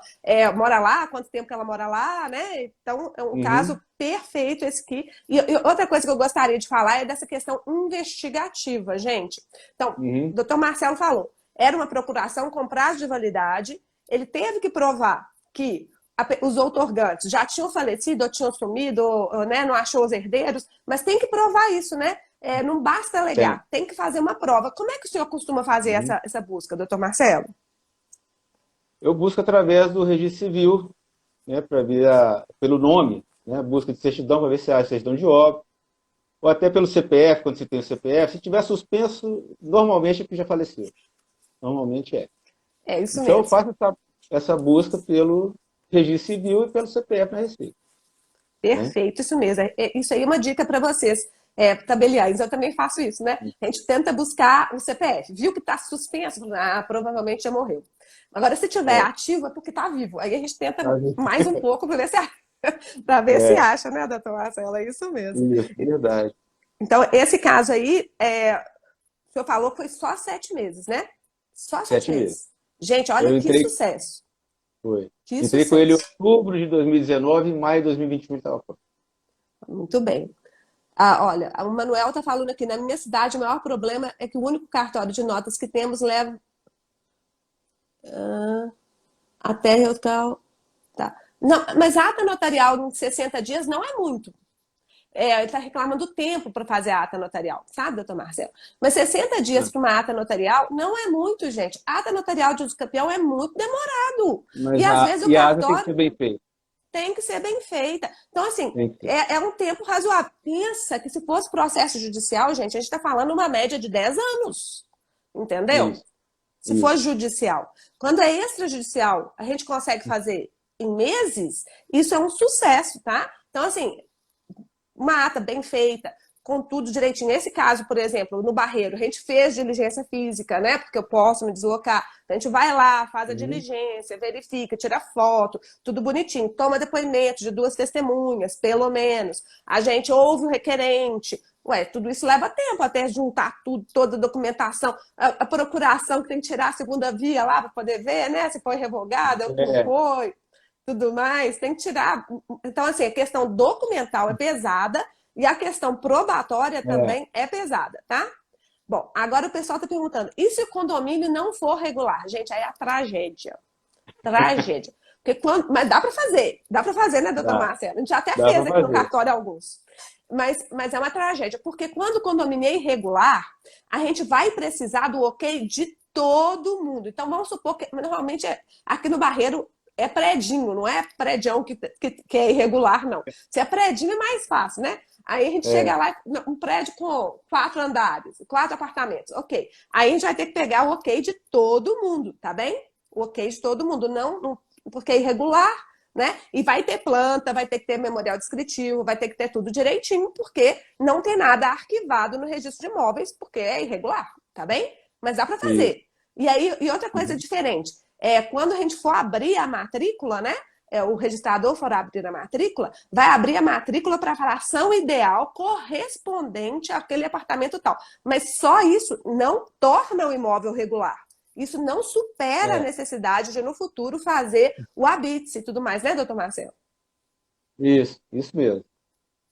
mora lá, quanto tempo que ela mora lá, né? Então é um caso Uhum, perfeito esse aqui. E outra coisa que eu gostaria de falar é dessa questão investigativa, gente. Então, o uhum. doutor Marcelo falou, era uma procuração com prazo de validade, ele teve que provar que os outorgantes já tinham falecido ou tinham sumido, ou, né, não achou os herdeiros, mas tem que provar isso, né? Não basta Tem. alegar, tem que fazer uma prova. Como é que o senhor costuma fazer Uhum. essa busca, doutor Marcelo? Eu busco através do registro civil, né, para ver pelo nome, né, busca de certidão para ver se há certidão de óbito, ou até pelo CPF, quando você tem o CPF. Se tiver suspenso, normalmente é porque já faleceu. Normalmente é. É isso Então eu mesmo. faço essa busca pelo registro civil e pelo CPF na Receita. Né? Perfeito, isso mesmo. Isso aí é uma dica para vocês, tabeliães. Eu também faço isso, né? A gente tenta buscar o CPF. Viu que está suspenso? Provavelmente já morreu. Agora, se tiver É, ativo, é porque está vivo. Aí a gente tenta tá. mais um pouco para ver se, pra ver se É, acha, né, doutor Marcelo? É isso mesmo. isso, verdade. Então, esse caso aí, o senhor falou que foi só 7 meses, né? Só sete 7 meses. meses. Gente, olha Eu que entrei, sucesso. foi. Que Entrei com ele em sucesso. outubro de 2019, em maio de 2021 ele estava pronto. Muito bem. Olha, o Manuel está falando aqui, na minha cidade o maior problema é que o único cartório de notas que temos leva até eu tá. Não, mas a ata notarial em 60 dias não é muito. Ele está reclamando do tempo para fazer a ata notarial, sabe, doutor Marcelo? Mas 60 dias para uma ata notarial não é muito, gente. A ata notarial de uso campeão é muito demorado. E Mas às vezes o e a asa tem que cartório ser bem feita. tem que ser bem feita. Então, assim, Tem que ser. é um tempo razoável. Pensa que se fosse processo judicial, gente, a gente está falando uma média de 10 anos. Entendeu? Isso. se for judicial. Quando é extrajudicial, a gente consegue fazer em meses, isso é um sucesso, tá? Então, assim, uma ata bem feita, com tudo direitinho. Nesse caso, por exemplo, no Barreiro, a gente fez diligência física, né? Porque eu posso me deslocar. A gente vai lá, faz a diligência, verifica, tira foto, tudo bonitinho. Toma depoimento de 2 testemunhas, pelo menos. A gente ouve o requerente. Ué, tudo isso leva tempo até juntar tudo, toda a documentação. A procuração que tem que tirar a segunda via lá para poder ver, né? Se foi revogada ou não foi, tudo mais. Tem que tirar. Então, assim, a questão documental é pesada. E a questão probatória também é pesada, tá? Bom, agora o pessoal está perguntando, e se o condomínio não for regular? Gente, aí é a tragédia. Tragédia. Porque mas dá para fazer, né, doutor Marcelo? A gente já até fez aqui no cartório alguns. Mas é uma tragédia, porque quando o condomínio é irregular, a gente vai precisar do ok de todo mundo. Então, vamos supor que, normalmente, aqui no Barreiro, é predinho, não é prédião que é irregular, não. Se é predinho, é mais fácil, né? Aí a gente chega lá, um prédio com 4 andares, 4 apartamentos, ok. Aí a gente vai ter que pegar o ok de todo mundo, tá bem? O ok de todo mundo, não porque é irregular, né? E vai ter planta, vai ter que ter memorial descritivo, vai ter que ter tudo direitinho, porque não tem nada arquivado no registro de imóveis, porque é irregular, tá bem? Mas dá para fazer. E outra coisa diferente, quando a gente for abrir a matrícula, né? O registrador for abrir a matrícula, vai abrir a matrícula para a fração ideal correspondente àquele apartamento tal. Mas só isso não torna o imóvel regular. Isso não supera a necessidade de, no futuro, fazer o habite e tudo mais, né, doutor Marcelo? Isso mesmo.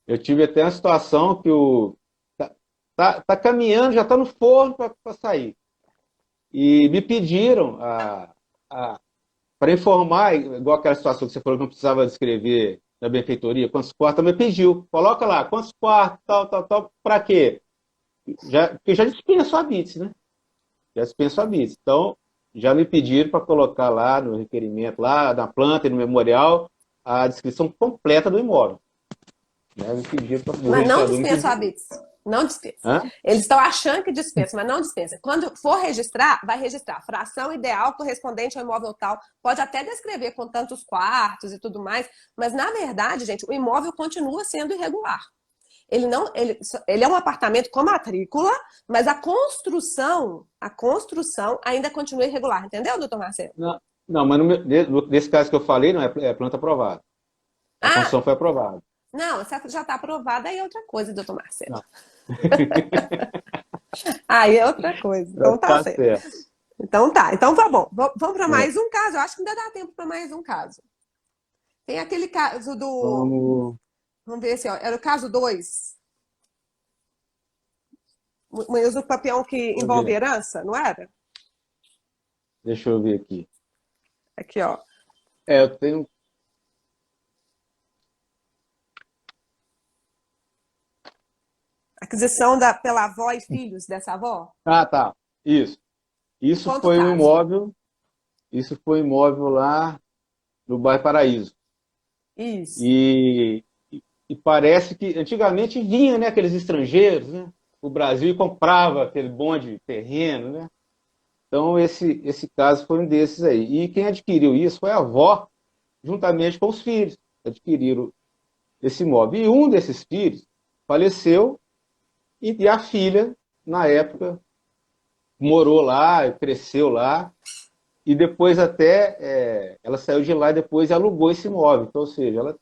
Eu tive até uma situação que tá caminhando, já está no forno para sair. E me pediram para informar, igual aquela situação que você falou que não precisava descrever na benfeitoria, quantos quartos, me pediu, coloca lá, quantos quartos, tal, para quê? Porque já dispenso habites, né? Já dispenso habites. Então, já me pediram para colocar lá no requerimento, lá na planta e no memorial, a descrição completa do imóvel. Né? Me pediram para o Mas não registrador me dispensa o pedir. habites. Não dispensa. Hã? Eles estão achando que dispensa, mas não dispensa. Quando for registrar, vai registrar fração ideal correspondente ao imóvel tal. Pode até descrever com tantos quartos e tudo mais, mas na verdade, gente, o imóvel continua sendo irregular. Ele é um apartamento com matrícula, mas a construção ainda continua irregular. Entendeu, doutor Marcelo? Não, mas nesse caso que eu falei, não é planta aprovada. A construção foi aprovada. Não, já está aprovada, aí é outra coisa, doutor Marcelo. Não. Aí é outra coisa. Então tá certo. Então tá. Então tá bom. Vamos para mais um caso. Eu acho que ainda dá tempo para mais um caso. Tem aquele caso do. Vamos ver se era o caso 2. Uma usucapião que envolve herança, não era? Deixa eu ver aqui. Aqui, ó. Eu tenho. Aquisição pela avó e filhos dessa avó? Ah, tá. Isso. Isso Conta foi o um caso. imóvel. Isso foi um imóvel lá no bairro Paraíso. Isso. E parece que antigamente vinha, né, aqueles estrangeiros, né, o Brasil e comprava aquele bonde de terreno, né? Então esse caso foi um desses aí. E quem adquiriu isso foi a avó, juntamente com os filhos, adquiriram esse imóvel. E um desses filhos faleceu e a filha, na época, morou lá, cresceu lá, e depois até ela saiu de lá e depois alugou esse imóvel. Então, ou seja,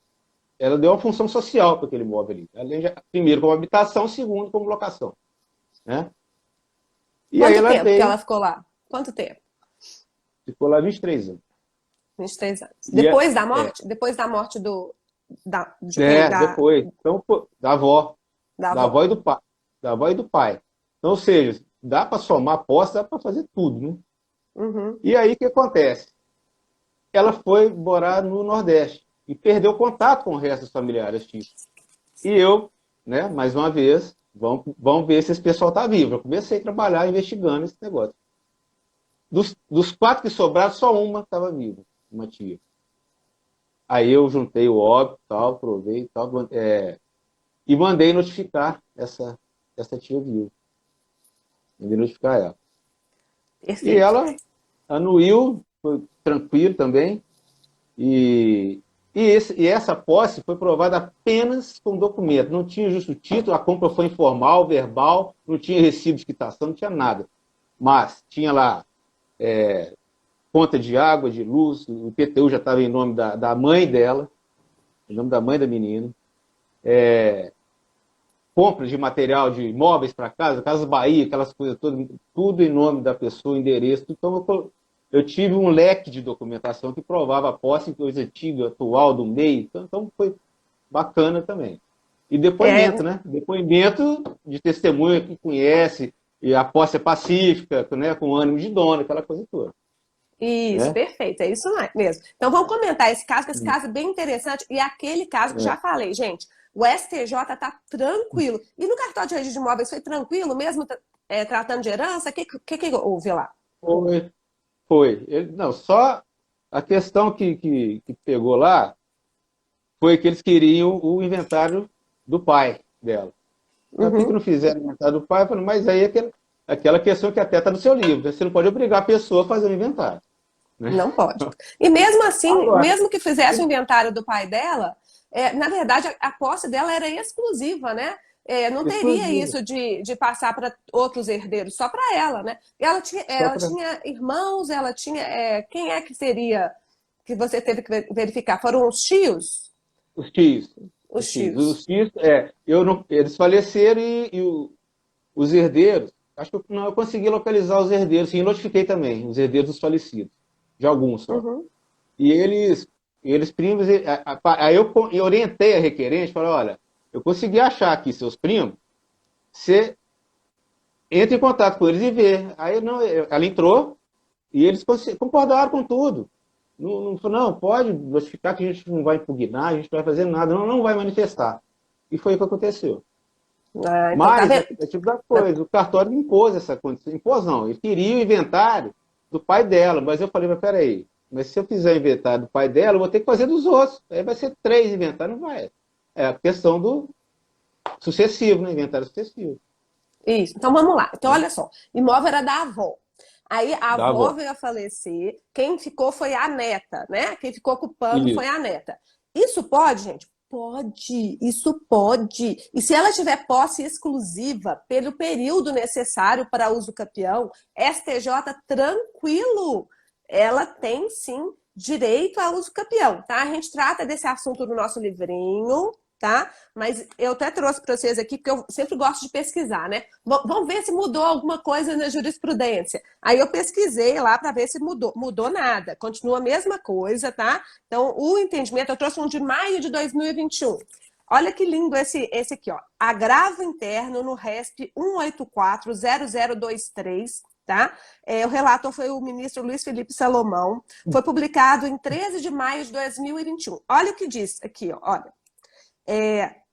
ela deu uma função social para aquele imóvel ali. Além de, primeiro como habitação, segundo como locação. Né? E Quanto aí ela tempo que veio, ela ficou lá? Quanto tempo? ficou lá 23 anos. 23 anos. E Depois da morte? Depois da morte de quem? depois. Então, da avó. Da Da avó avó. e do pai. Da avó e do pai. Então, ou seja, dá para somar posse, dá para fazer tudo. Né? Uhum. E aí o que acontece? Ela foi morar no Nordeste e perdeu contato com o resto dos familiares. Tipo. E eu, né, mais uma vez, vamos ver se esse pessoal está vivo. Eu comecei a trabalhar investigando esse negócio. Dos 4 que sobraram, só uma estava viva, uma tia. Aí eu juntei o óbito, tal, provei, tal, e mandei notificar essa tia viva. Mandei notificar ela. E Perfeito. ela anuiu, foi tranquilo também. E essa posse foi provada apenas com documento. Não tinha justo título, a compra foi informal, verbal, não tinha recibo de quitação, não tinha nada. Mas tinha lá conta de água, de luz, o IPTU já estava em nome da mãe dela, em nome da mãe da menina. Compra de material de móveis para casa, Casas Bahia, aquelas coisas todas, tudo em nome da pessoa, endereço. Então, eu tive um leque de documentação que provava a posse, coisa antiga, atual, do meio. Então foi bacana também. E depoimento, É, né? Depoimento de testemunha que conhece, e a posse é pacífica, né? Com ânimo de dono, aquela coisa toda. isso, Né? perfeito, é isso mesmo. Então vamos comentar esse caso, que esse caso é bem interessante, e aquele caso que É. já falei, gente, o STJ está tranquilo. E no cartório de registro de imóveis foi tranquilo, mesmo tratando de herança? O que houve lá? Foi, foi. Não, só a questão que pegou lá foi que eles queriam o inventário do pai dela. Mas por que Uhum. não fizeram o inventário do pai? Eu falei, mas aí é aquela questão que até está no seu livro, né? Você não pode obrigar a pessoa a fazer o inventário. Né? Não pode. E mesmo assim, Agora, mesmo que fizesse o inventário do pai dela, na verdade, a posse dela era exclusiva, né? Não teria exclusivo, isso de passar para outros herdeiros, só para ela, né? Ela tinha, só ela para tinha irmãos, ela tinha. Quem é que seria que você teve que verificar? Foram os tios? os tios. Os Os tios. tios. Os tios, eu não, eles faleceram os herdeiros, acho que não, eu consegui localizar os herdeiros, e notifiquei também os herdeiros dos falecidos, de alguns só. Uhum, E eles primos, aí eu orientei a requerente, falei, olha, eu consegui achar aqui seus primos, você entra em contato com eles e vê. Aí não, ela entrou e eles concordaram com tudo. Não, não, pode notificar que a gente não vai impugnar, a gente não vai fazer nada, não vai manifestar. E foi o que aconteceu. então tá Mas vendo? é tipo da coisa, o cartório impôs essa condição. Impôs não, ele queria o inventário do pai dela, mas eu falei, mas peraí, mas se eu fizer o inventário do pai dela, eu vou ter que fazer dos outros. Aí vai ser 3 inventários, não vai. É a questão do sucessivo, né? Inventário sucessivo. Isso. Então vamos lá. Então, Né? olha só. Imóvel era da avó. Aí a Da avó avó. veio a falecer, quem ficou foi a neta, né? Quem ficou ocupando foi Isso. a neta. Isso pode, gente? Pode, isso pode. E se ela tiver posse exclusiva pelo período necessário para uso capião, STJ tranquilo, ela tem sim direito a uso capião, tá? A gente trata desse assunto no nosso livrinho, tá? Mas eu até trouxe para vocês aqui, porque eu sempre gosto de pesquisar, né? Vamos ver se mudou alguma coisa na jurisprudência. Aí eu pesquisei lá para ver se mudou. Mudou nada, continua a mesma coisa, tá? Então, o entendimento, eu trouxe um de maio de 2021. Olha que lindo esse aqui, ó. Agravo interno no RESP 1840023, tá? O relator foi o ministro Luiz Felipe Salomão. Foi publicado em 13 de maio de 2021. Olha o que diz aqui, ó. Olha.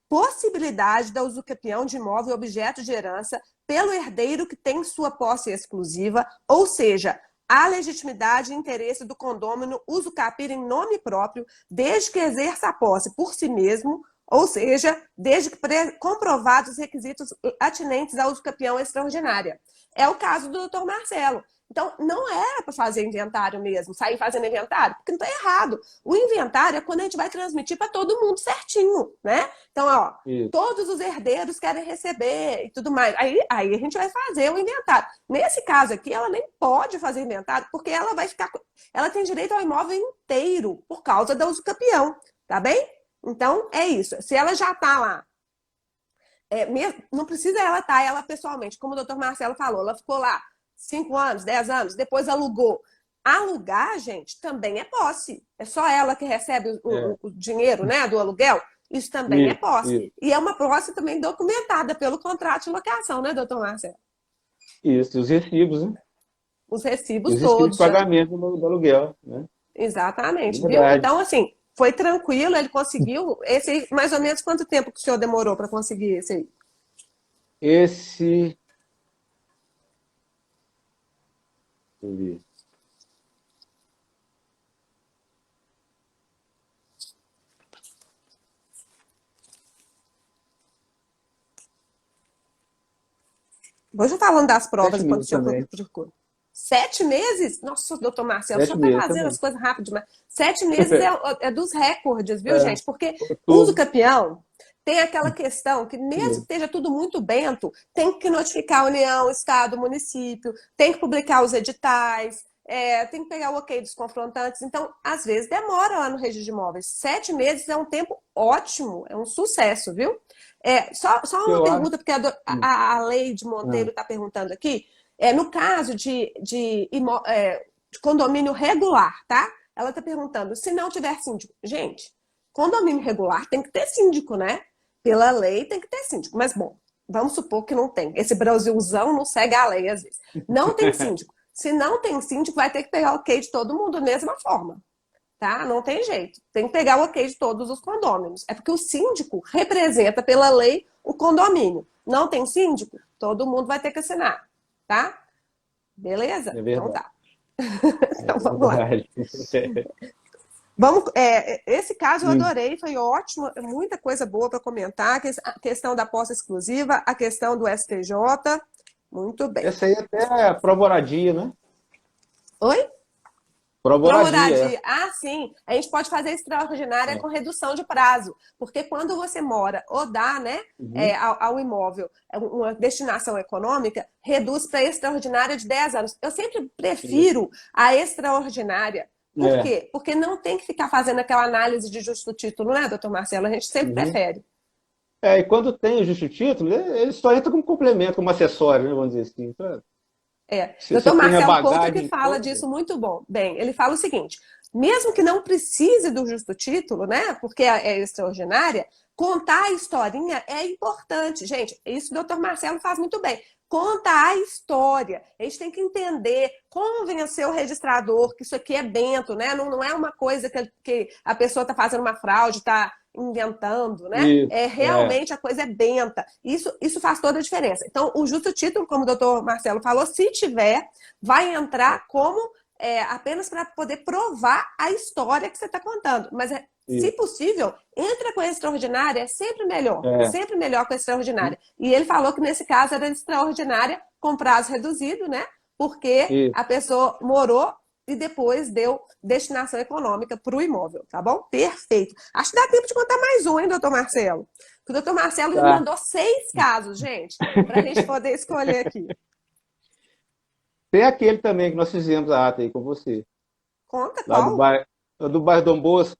Possibilidade da usucapião de imóvel objeto de herança pelo herdeiro que tem sua posse exclusiva, ou seja, a legitimidade e interesse do condômino usucapir em nome próprio, desde que exerça a posse por si mesmo, ou seja, desde que comprovados os requisitos atinentes à usucapião extraordinária. É o caso do doutor Marcelo. Então, não é para fazer inventário mesmo, sair fazendo inventário, porque não está errado. O inventário é quando a gente vai transmitir para todo mundo certinho, né? Então, ó, Isso. todos os herdeiros querem receber e tudo mais. Aí a gente vai fazer o inventário. Nesse caso aqui, ela nem pode fazer inventário, porque ela vai ficar. Ela tem direito ao imóvel inteiro por causa da usucapião, tá bem? Então, é isso. Se ela já está lá, não precisa ela estar, ela pessoalmente, como o doutor Marcelo falou, ela ficou lá 5 anos, 10 anos, depois alugou. Alugar, gente, também é posse. É só ela que recebe É. o dinheiro, né, do aluguel. Isso também é Isso, posse. isso. E é uma posse também documentada pelo contrato de locação, né, doutor Marcelo? Isso, e os recibos, né? Os E recibos os recibos de todos já. pagamento do aluguel, né? Exatamente, viu? Verdade. Então, assim, foi tranquilo, ele conseguiu. Esse aí, mais ou menos quanto tempo que o senhor demorou para conseguir esse aí? Esse. Deixa eu ver. Vou já falando das provas 7 enquanto o meses senhor também. procura. 7 meses? Nossa, doutor Marcelo, só Sete está meses fazendo também. as coisas rápido demais. 7 meses é dos recordes, viu, É, gente? Porque uso outubro, capião tem aquela questão que, mesmo que esteja tudo muito bento, tem que notificar a União, Estado, município, tem que publicar os editais, tem que pegar o ok dos confrontantes. Então, às vezes, demora lá no registro de imóveis. 7 meses é um tempo ótimo, é um sucesso, viu? Só uma eu acho. pergunta, porque a lei de Monteiro está perguntando aqui. No caso de condomínio regular, tá? Ela está perguntando, se não tiver síndico. Gente, condomínio regular tem que ter síndico, né? Pela lei tem que ter síndico. Mas, bom, vamos supor que não tem. Esse Brasilzão não segue a lei, às vezes. Não tem síndico. Se não tem síndico, vai ter que pegar o ok de todo mundo da mesma forma. Tá? Não tem jeito. Tem que pegar o ok de todos os condôminos. É porque o síndico representa, pela lei, o condomínio. Não tem síndico? Todo mundo vai ter que assinar. Tá? Beleza? É Então verdade. tá. É Então vamos lá. verdade. Esse caso eu adorei, foi ótimo, muita coisa boa para comentar. A questão da posse exclusiva, a questão do STJ. Muito bem. Essa aí até é prova moradia, né? Oi? Prova Para moradia, moradia. Ah, sim. A gente pode fazer extraordinária essa. com redução de prazo. Porque quando você mora ou dá, né, Uhum. ao imóvel uma destinação econômica, reduz para extraordinária de 10 anos. Eu sempre Isso. prefiro a extraordinária. Por É. quê? Porque não tem que ficar fazendo aquela análise de justo título, né, doutor Marcelo? A gente sempre Uhum. prefere. E quando tem o justo título, ele só entra como complemento, como acessório, né? Vamos dizer assim. Você Doutor tem a Marcelo Couto que bagagem fala toda. disso muito bom. Bem, ele fala o seguinte: mesmo que não precise do justo título, né? Porque é extraordinária, contar a historinha é importante. Gente, isso o doutor Marcelo faz muito bem. Conta a história. A gente tem que entender, convencer o registrador que isso aqui é bento, né? Não é uma coisa que a pessoa está fazendo uma fraude, está inventando, né? Isso. Realmente a coisa é benta. Isso faz toda a diferença. Então, o justo título, como o doutor Marcelo falou, se tiver, vai entrar como apenas para poder provar a história que você está contando. Mas, se Isso. possível, entra com a extraordinária, é É. sempre melhor com a extraordinária. E ele falou que nesse caso era extraordinária com prazo reduzido, né? Porque Isso. a pessoa morou e depois deu destinação econômica para o imóvel, tá bom? Perfeito. Acho que dá tempo de contar mais um, hein, doutor Marcelo? O doutor Marcelo me Tá. mandou 6 casos, gente, para a gente poder escolher aqui. Tem aquele também que nós fizemos a ata aí com você, Conta lá qual? do bairro Dom Bosco,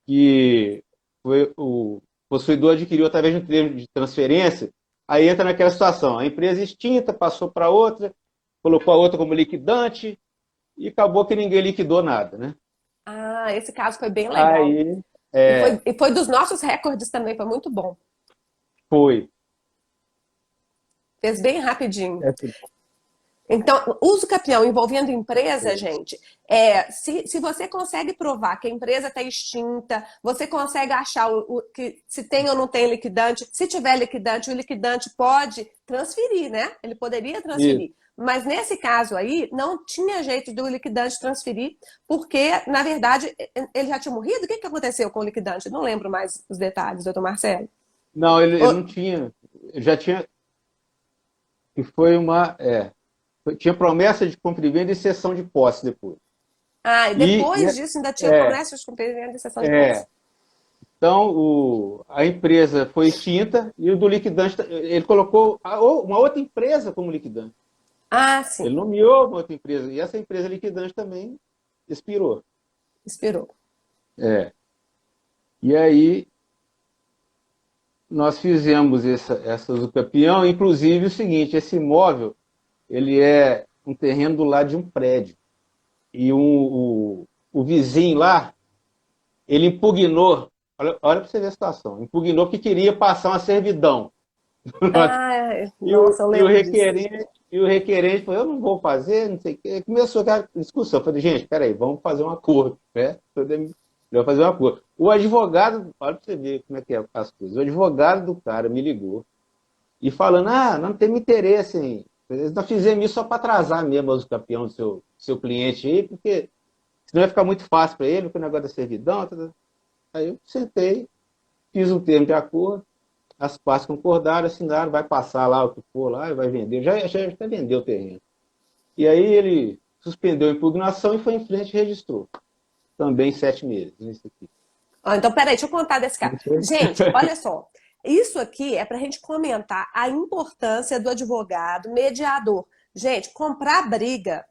que foi o possuidor adquiriu através de um termo de transferência, aí entra naquela situação, a empresa extinta passou para outra, colocou a outra como liquidante e acabou que ninguém liquidou nada, né? Ah, esse caso foi bem legal. Aí E foi dos nossos recordes também, foi muito bom. foi. Fez bem rapidinho. Essa- Então, uso capião envolvendo empresa, gente, se você consegue provar que a empresa está extinta, você consegue achar que se tem ou não tem liquidante, se tiver liquidante, o liquidante pode transferir, né? Ele poderia Isso. transferir. Mas nesse caso aí, não tinha jeito do liquidante transferir, porque, na verdade, ele já tinha morrido? O que aconteceu com o liquidante? Não lembro mais os detalhes, doutor Marcelo. Não, ele não tinha, ele já tinha, que foi tinha promessa de compra e venda e cessão de posse depois. Ah, e E, depois disso ainda tinha é, promessa de cumprimento de sessão de posse. é, então a empresa foi extinta e o do liquidante, ele colocou uma outra empresa como liquidante. Ah, sim, Ele nomeou uma outra empresa e essa empresa liquidante também expirou. esperou. É. E aí nós fizemos essa usucapião, inclusive o seguinte, esse imóvel, ele é um terreno do lado de um prédio. E o vizinho lá, ele impugnou, olha para você ver a situação, impugnou que queria passar uma servidão. Ah, E o, nossa, eu e o lembro disso. requerente, e o requerente falou, eu não vou fazer, não sei o quê. Começou aquela discussão. Eu falei, gente, peraí, vamos fazer um acordo, né? Vamos fazer um acordo. O advogado, olha para você ver como é que é as coisas. O advogado do cara me ligou e falando, não temos interesse em. Nós fizemos isso só para atrasar mesmo o campeão do seu cliente aí, porque senão vai ficar muito fácil para ele, com o negócio da servidão. Aí eu sentei, fiz um termo de acordo, as partes concordaram, assinaram, vai passar lá o que for lá e vai vender. Já até vendeu o terreno. E aí ele suspendeu a impugnação e foi em frente e registrou. Também 7 meses. Isso aqui. Então, peraí, deixa eu contar desse caso. Não foi? Gente, olha só. Isso aqui é para a gente comentar a importância do advogado mediador. Gente, comprar briga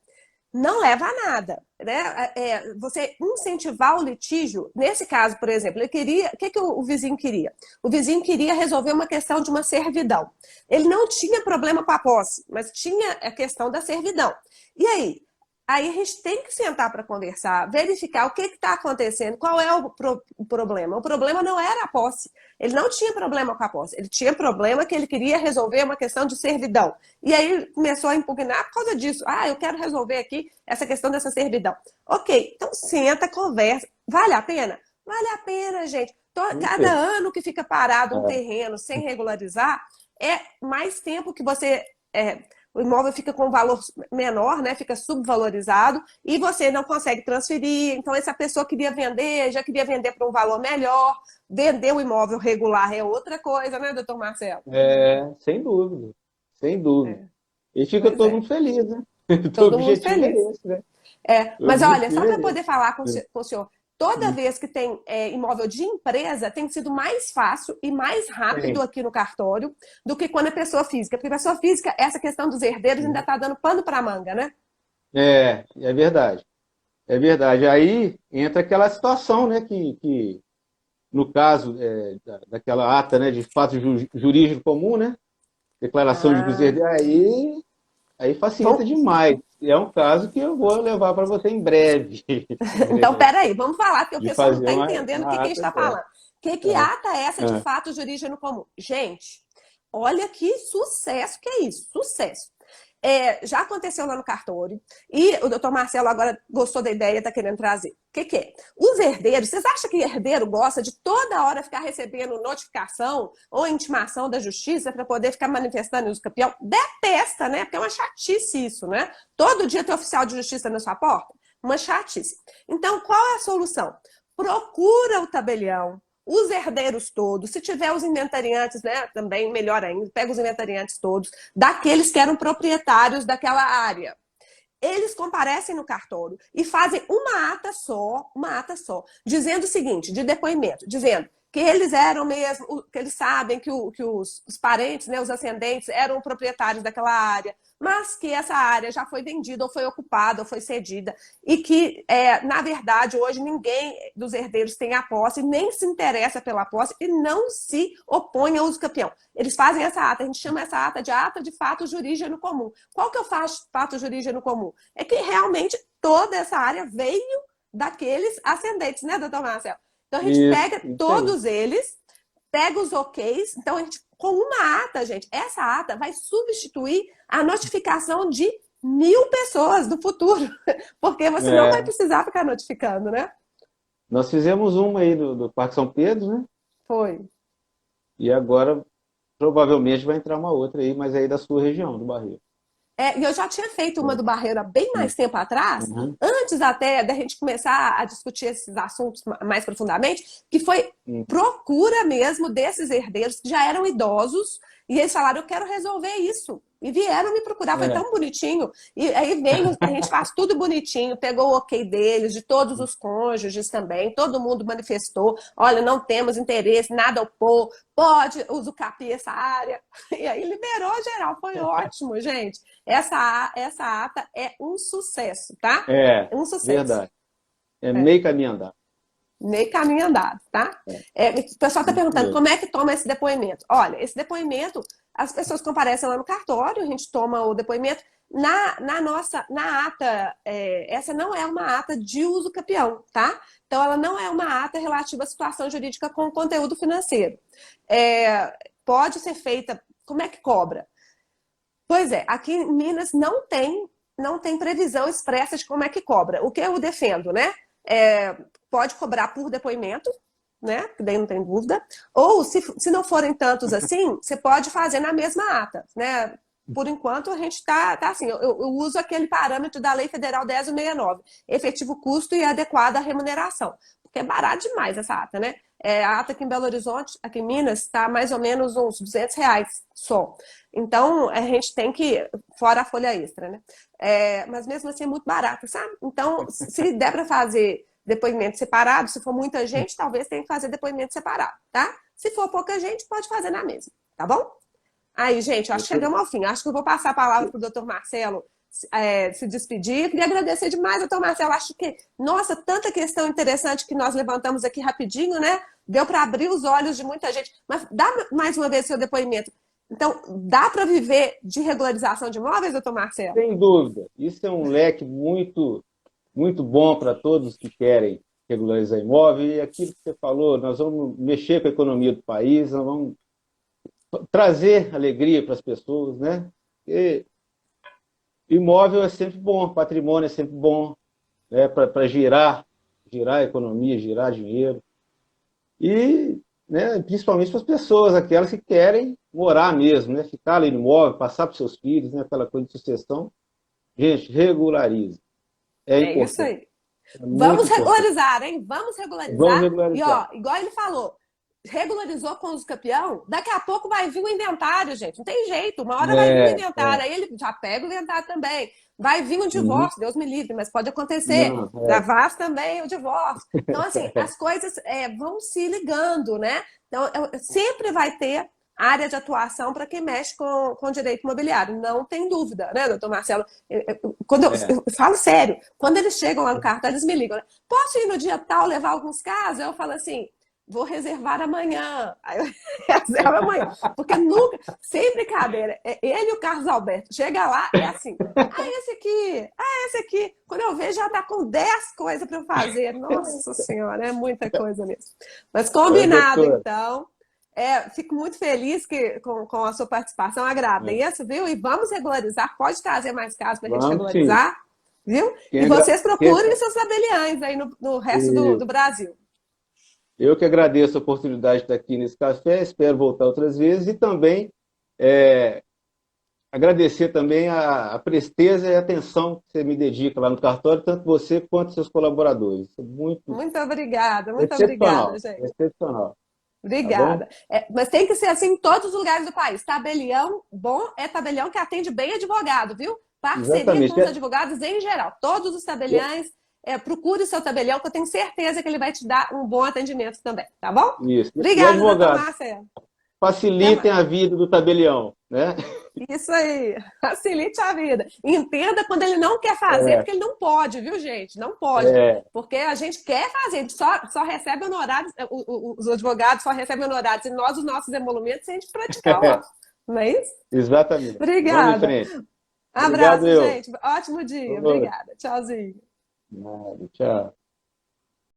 não leva a nada, né? Você incentivar o litígio, nesse caso, por exemplo, ele queria, o que, que o vizinho queria? O vizinho queria resolver uma questão de uma servidão. Ele não tinha problema com a posse, mas tinha a questão da servidão. E aí? Aí a gente tem que sentar para conversar, verificar o que está acontecendo, qual é o problema. O problema não era a posse. Ele não tinha problema com a posse. Ele tinha problema que ele queria resolver uma questão de servidão. E aí ele começou a impugnar por causa disso. Ah, eu quero resolver aqui essa questão dessa servidão. Ok, então senta, conversa. Vale a pena? Vale a pena, gente. Cada ano que fica parado um terreno sem regularizar, é mais tempo que você... o imóvel fica com um valor menor, né? Fica subvalorizado e você não consegue transferir. Então, essa pessoa queria vender, já queria vender para um valor melhor. Vender o imóvel regular é outra coisa, né, doutor Marcelo? Sem dúvida. Sem dúvida. E fica Pois todo é. mundo feliz, né? O Todo mundo objetivo é feliz. esse, né? O Mas olha, objetivo só para é poder esse. falar com o senhor, toda vez que tem imóvel de empresa, tem sido mais fácil e mais rápido Sim. aqui no cartório do que quando é pessoa física. Porque pessoa física, essa questão dos herdeiros ainda está dando pano para manga, né? É verdade. É verdade. Aí entra aquela situação, né, que no caso daquela ata, né, de fato jurídico comum, né, declaração de Ah, cruzeiro, aí facilita bom, demais. E é um caso que eu vou levar para você em breve. Em então, breve. peraí, vamos falar, porque o De pessoal não fazer está entendendo o que, que a gente uma está ata. falando. Que É, ata é essa de é. fato jurídico comum? Gente, olha que sucesso que é isso, sucesso. Já aconteceu lá no cartório, e o doutor Marcelo agora gostou da ideia, está querendo trazer. O que é? Os herdeiros, vocês acham que herdeiro gosta de toda hora ficar recebendo notificação ou intimação da justiça para poder ficar manifestando uso campeão? Detesta, né? Porque é uma chatice isso, né? Todo dia tem oficial de justiça na sua porta? Uma chatice. Então, qual é a solução? Procura o tabelião, os herdeiros todos, se tiver os inventariantes, né, também melhor ainda, pega os inventariantes todos, daqueles que eram proprietários daquela área. Eles comparecem no cartório e fazem uma ata só, dizendo o seguinte, de depoimento, dizendo que eles eram mesmo, que eles sabem que os parentes, né, os ascendentes, eram proprietários daquela área, mas que essa área já foi vendida, ou foi ocupada, ou foi cedida, e que, na verdade, hoje ninguém dos herdeiros tem a posse, nem se interessa pela posse, e não se opõe ao uso campeão. Eles fazem essa ata, a gente chama essa ata de fato jurígeno comum. Qual que é o fato jurígeno comum? É que realmente toda essa área veio daqueles ascendentes, né, doutor Marcelo? Então a gente pega Isso aí. todos eles, pega os OKs, então a gente, com uma ata, gente, essa ata vai substituir a notificação de 1.000 pessoas do futuro, porque você não vai É, precisar ficar notificando, né? nós fizemos uma aí do Parque São Pedro, né? Foi. E agora provavelmente vai entrar uma outra aí, mas aí da sua região, do Barreiro. E eu já tinha feito uma É. do Barreiro há bem mais tempo atrás, Uhum. antes até da gente começar a discutir esses assuntos mais profundamente, que foi Uhum. procura mesmo desses herdeiros que já eram idosos, e eles falaram, eu quero resolver isso. E vieram me procurar, foi É. tão bonitinho. E aí veio, a gente faz tudo bonitinho, pegou o ok deles, de todos os cônjuges também, todo mundo manifestou, olha, não temos interesse, nada a opor, pode usucapiar essa área. E aí liberou geral, foi ótimo, gente. Essa ata é um sucesso, tá? É, É um sucesso. verdade. É meio caminho andado. Meio caminho andado, tá? O pessoal está Isso perguntando mesmo. como é que toma esse depoimento. Olha, esse depoimento, as pessoas comparecem lá no cartório, a gente toma o depoimento. Na ata, essa não é uma ata de uso capião, tá? Então, ela não é uma ata relativa à situação jurídica com conteúdo financeiro. Pode ser feita, como é que cobra? Pois é, aqui em Minas não tem previsão expressa de como é que cobra. O que eu defendo, né? Pode cobrar por depoimento, né? Que daí não tem dúvida. Ou, se não forem tantos assim, você pode fazer na mesma ata, né? por enquanto, a gente está assim. Eu uso aquele parâmetro da Lei Federal 10.069, efetivo custo e adequada remuneração. Porque é barato demais essa ata, né? A ata aqui em Belo Horizonte, aqui em Minas, está mais ou menos uns R$ 200 só. Então, a gente tem que, fora a folha extra, né? Mas mesmo assim é muito barato, sabe? Então, se der para fazer depoimento separado, se for muita gente, talvez tenha que fazer depoimento separado, tá? Se for pouca gente, pode fazer na mesma, tá bom? Aí, gente, acho que chegamos ao fim. Acho que eu vou passar a palavra para o doutor Marcelo se despedir. Eu queria agradecer demais, doutor Marcelo. Acho que, nossa, tanta questão interessante que nós levantamos aqui rapidinho, né? Deu para abrir os olhos de muita gente. Mas dá mais uma vez seu depoimento. Então, dá para viver de regularização de imóveis, doutor Marcelo? Sem dúvida. Isso é um leque muito, muito bom para todos que querem regularizar imóvel. E aquilo que você falou, nós vamos mexer com a economia do país, nós vamos trazer alegria para as pessoas, né? E imóvel é sempre bom, patrimônio é sempre bom, né? Para girar a economia, girar dinheiro. E, né, principalmente para as pessoas, aquelas que querem morar mesmo, né? Ficar ali no imóvel, passar para os seus filhos, né? Aquela coisa de sucessão. Gente, regularize. É É isso importante. aí. É muito Vamos importante. regularizar, hein? Vamos Vamos regularizar. E, ó, regularizar. igual ele falou, regularizou com os campeão, daqui a pouco vai vir o inventário, gente. Não tem jeito. Uma hora vai vir o inventário, aí ele já pega o inventário também. Vai vir um Uhum. divórcio, Deus me livre, mas pode acontecer. Não, Gravar também o divórcio. Então, assim, as coisas vão se ligando, né? Então, sempre vai ter área de atuação para quem mexe com direito imobiliário. Não tem dúvida, né, doutor Marcelo? Quando eu falo sério, quando eles chegam lá no cartório, eles me ligam, né? Posso ir no dia tal levar alguns casos? Eu falo assim, vou reservar amanhã. Aí eu reservo amanhã. Porque nunca, sem brincadeira, ele e o Carlos Alberto. Chega lá, é assim, esse aqui, esse aqui. Quando eu vejo, já tá com 10 coisas para eu fazer. Nossa Senhora, é muita coisa mesmo. Mas combinado, doutor. então. Fico muito feliz com a sua participação, agradeço, viu? E vamos regularizar, pode trazer mais casos para a gente Vamos sim. regularizar, viu? E vocês procurem seus tabeliães aí no resto do Brasil. Eu que agradeço a oportunidade de estar aqui nesse café, espero voltar outras vezes e também agradecer também a presteza e a atenção que você me dedica lá no cartório, tanto você quanto seus colaboradores. Muito obrigada, Excepcional, gente. excepcional. Obrigada. Mas tem que ser assim em todos os lugares do país. Tabelião bom é tabelião que atende bem advogado, viu? Parceria Exatamente. com os advogados em geral. Todos os tabeliães, procure o seu tabelião, que eu tenho certeza que ele vai te dar um bom atendimento também, tá bom? Isso. Obrigada, doutor Advogado, Marcelo. facilitem a vida do tabelião, né? Isso aí, facilite a vida. Entenda quando ele não quer fazer, porque ele não pode, viu, gente? Não pode. Porque a gente quer fazer, a gente só recebe honorários, os advogados só recebem honorários e nós, os nossos emolumentos, se a gente praticar o nosso. Não é isso? Exatamente. Obrigada. Vamos em frente. Abraço, Obrigado, gente. Ótimo dia. Obrigada. Tchauzinho. Nada, tchau.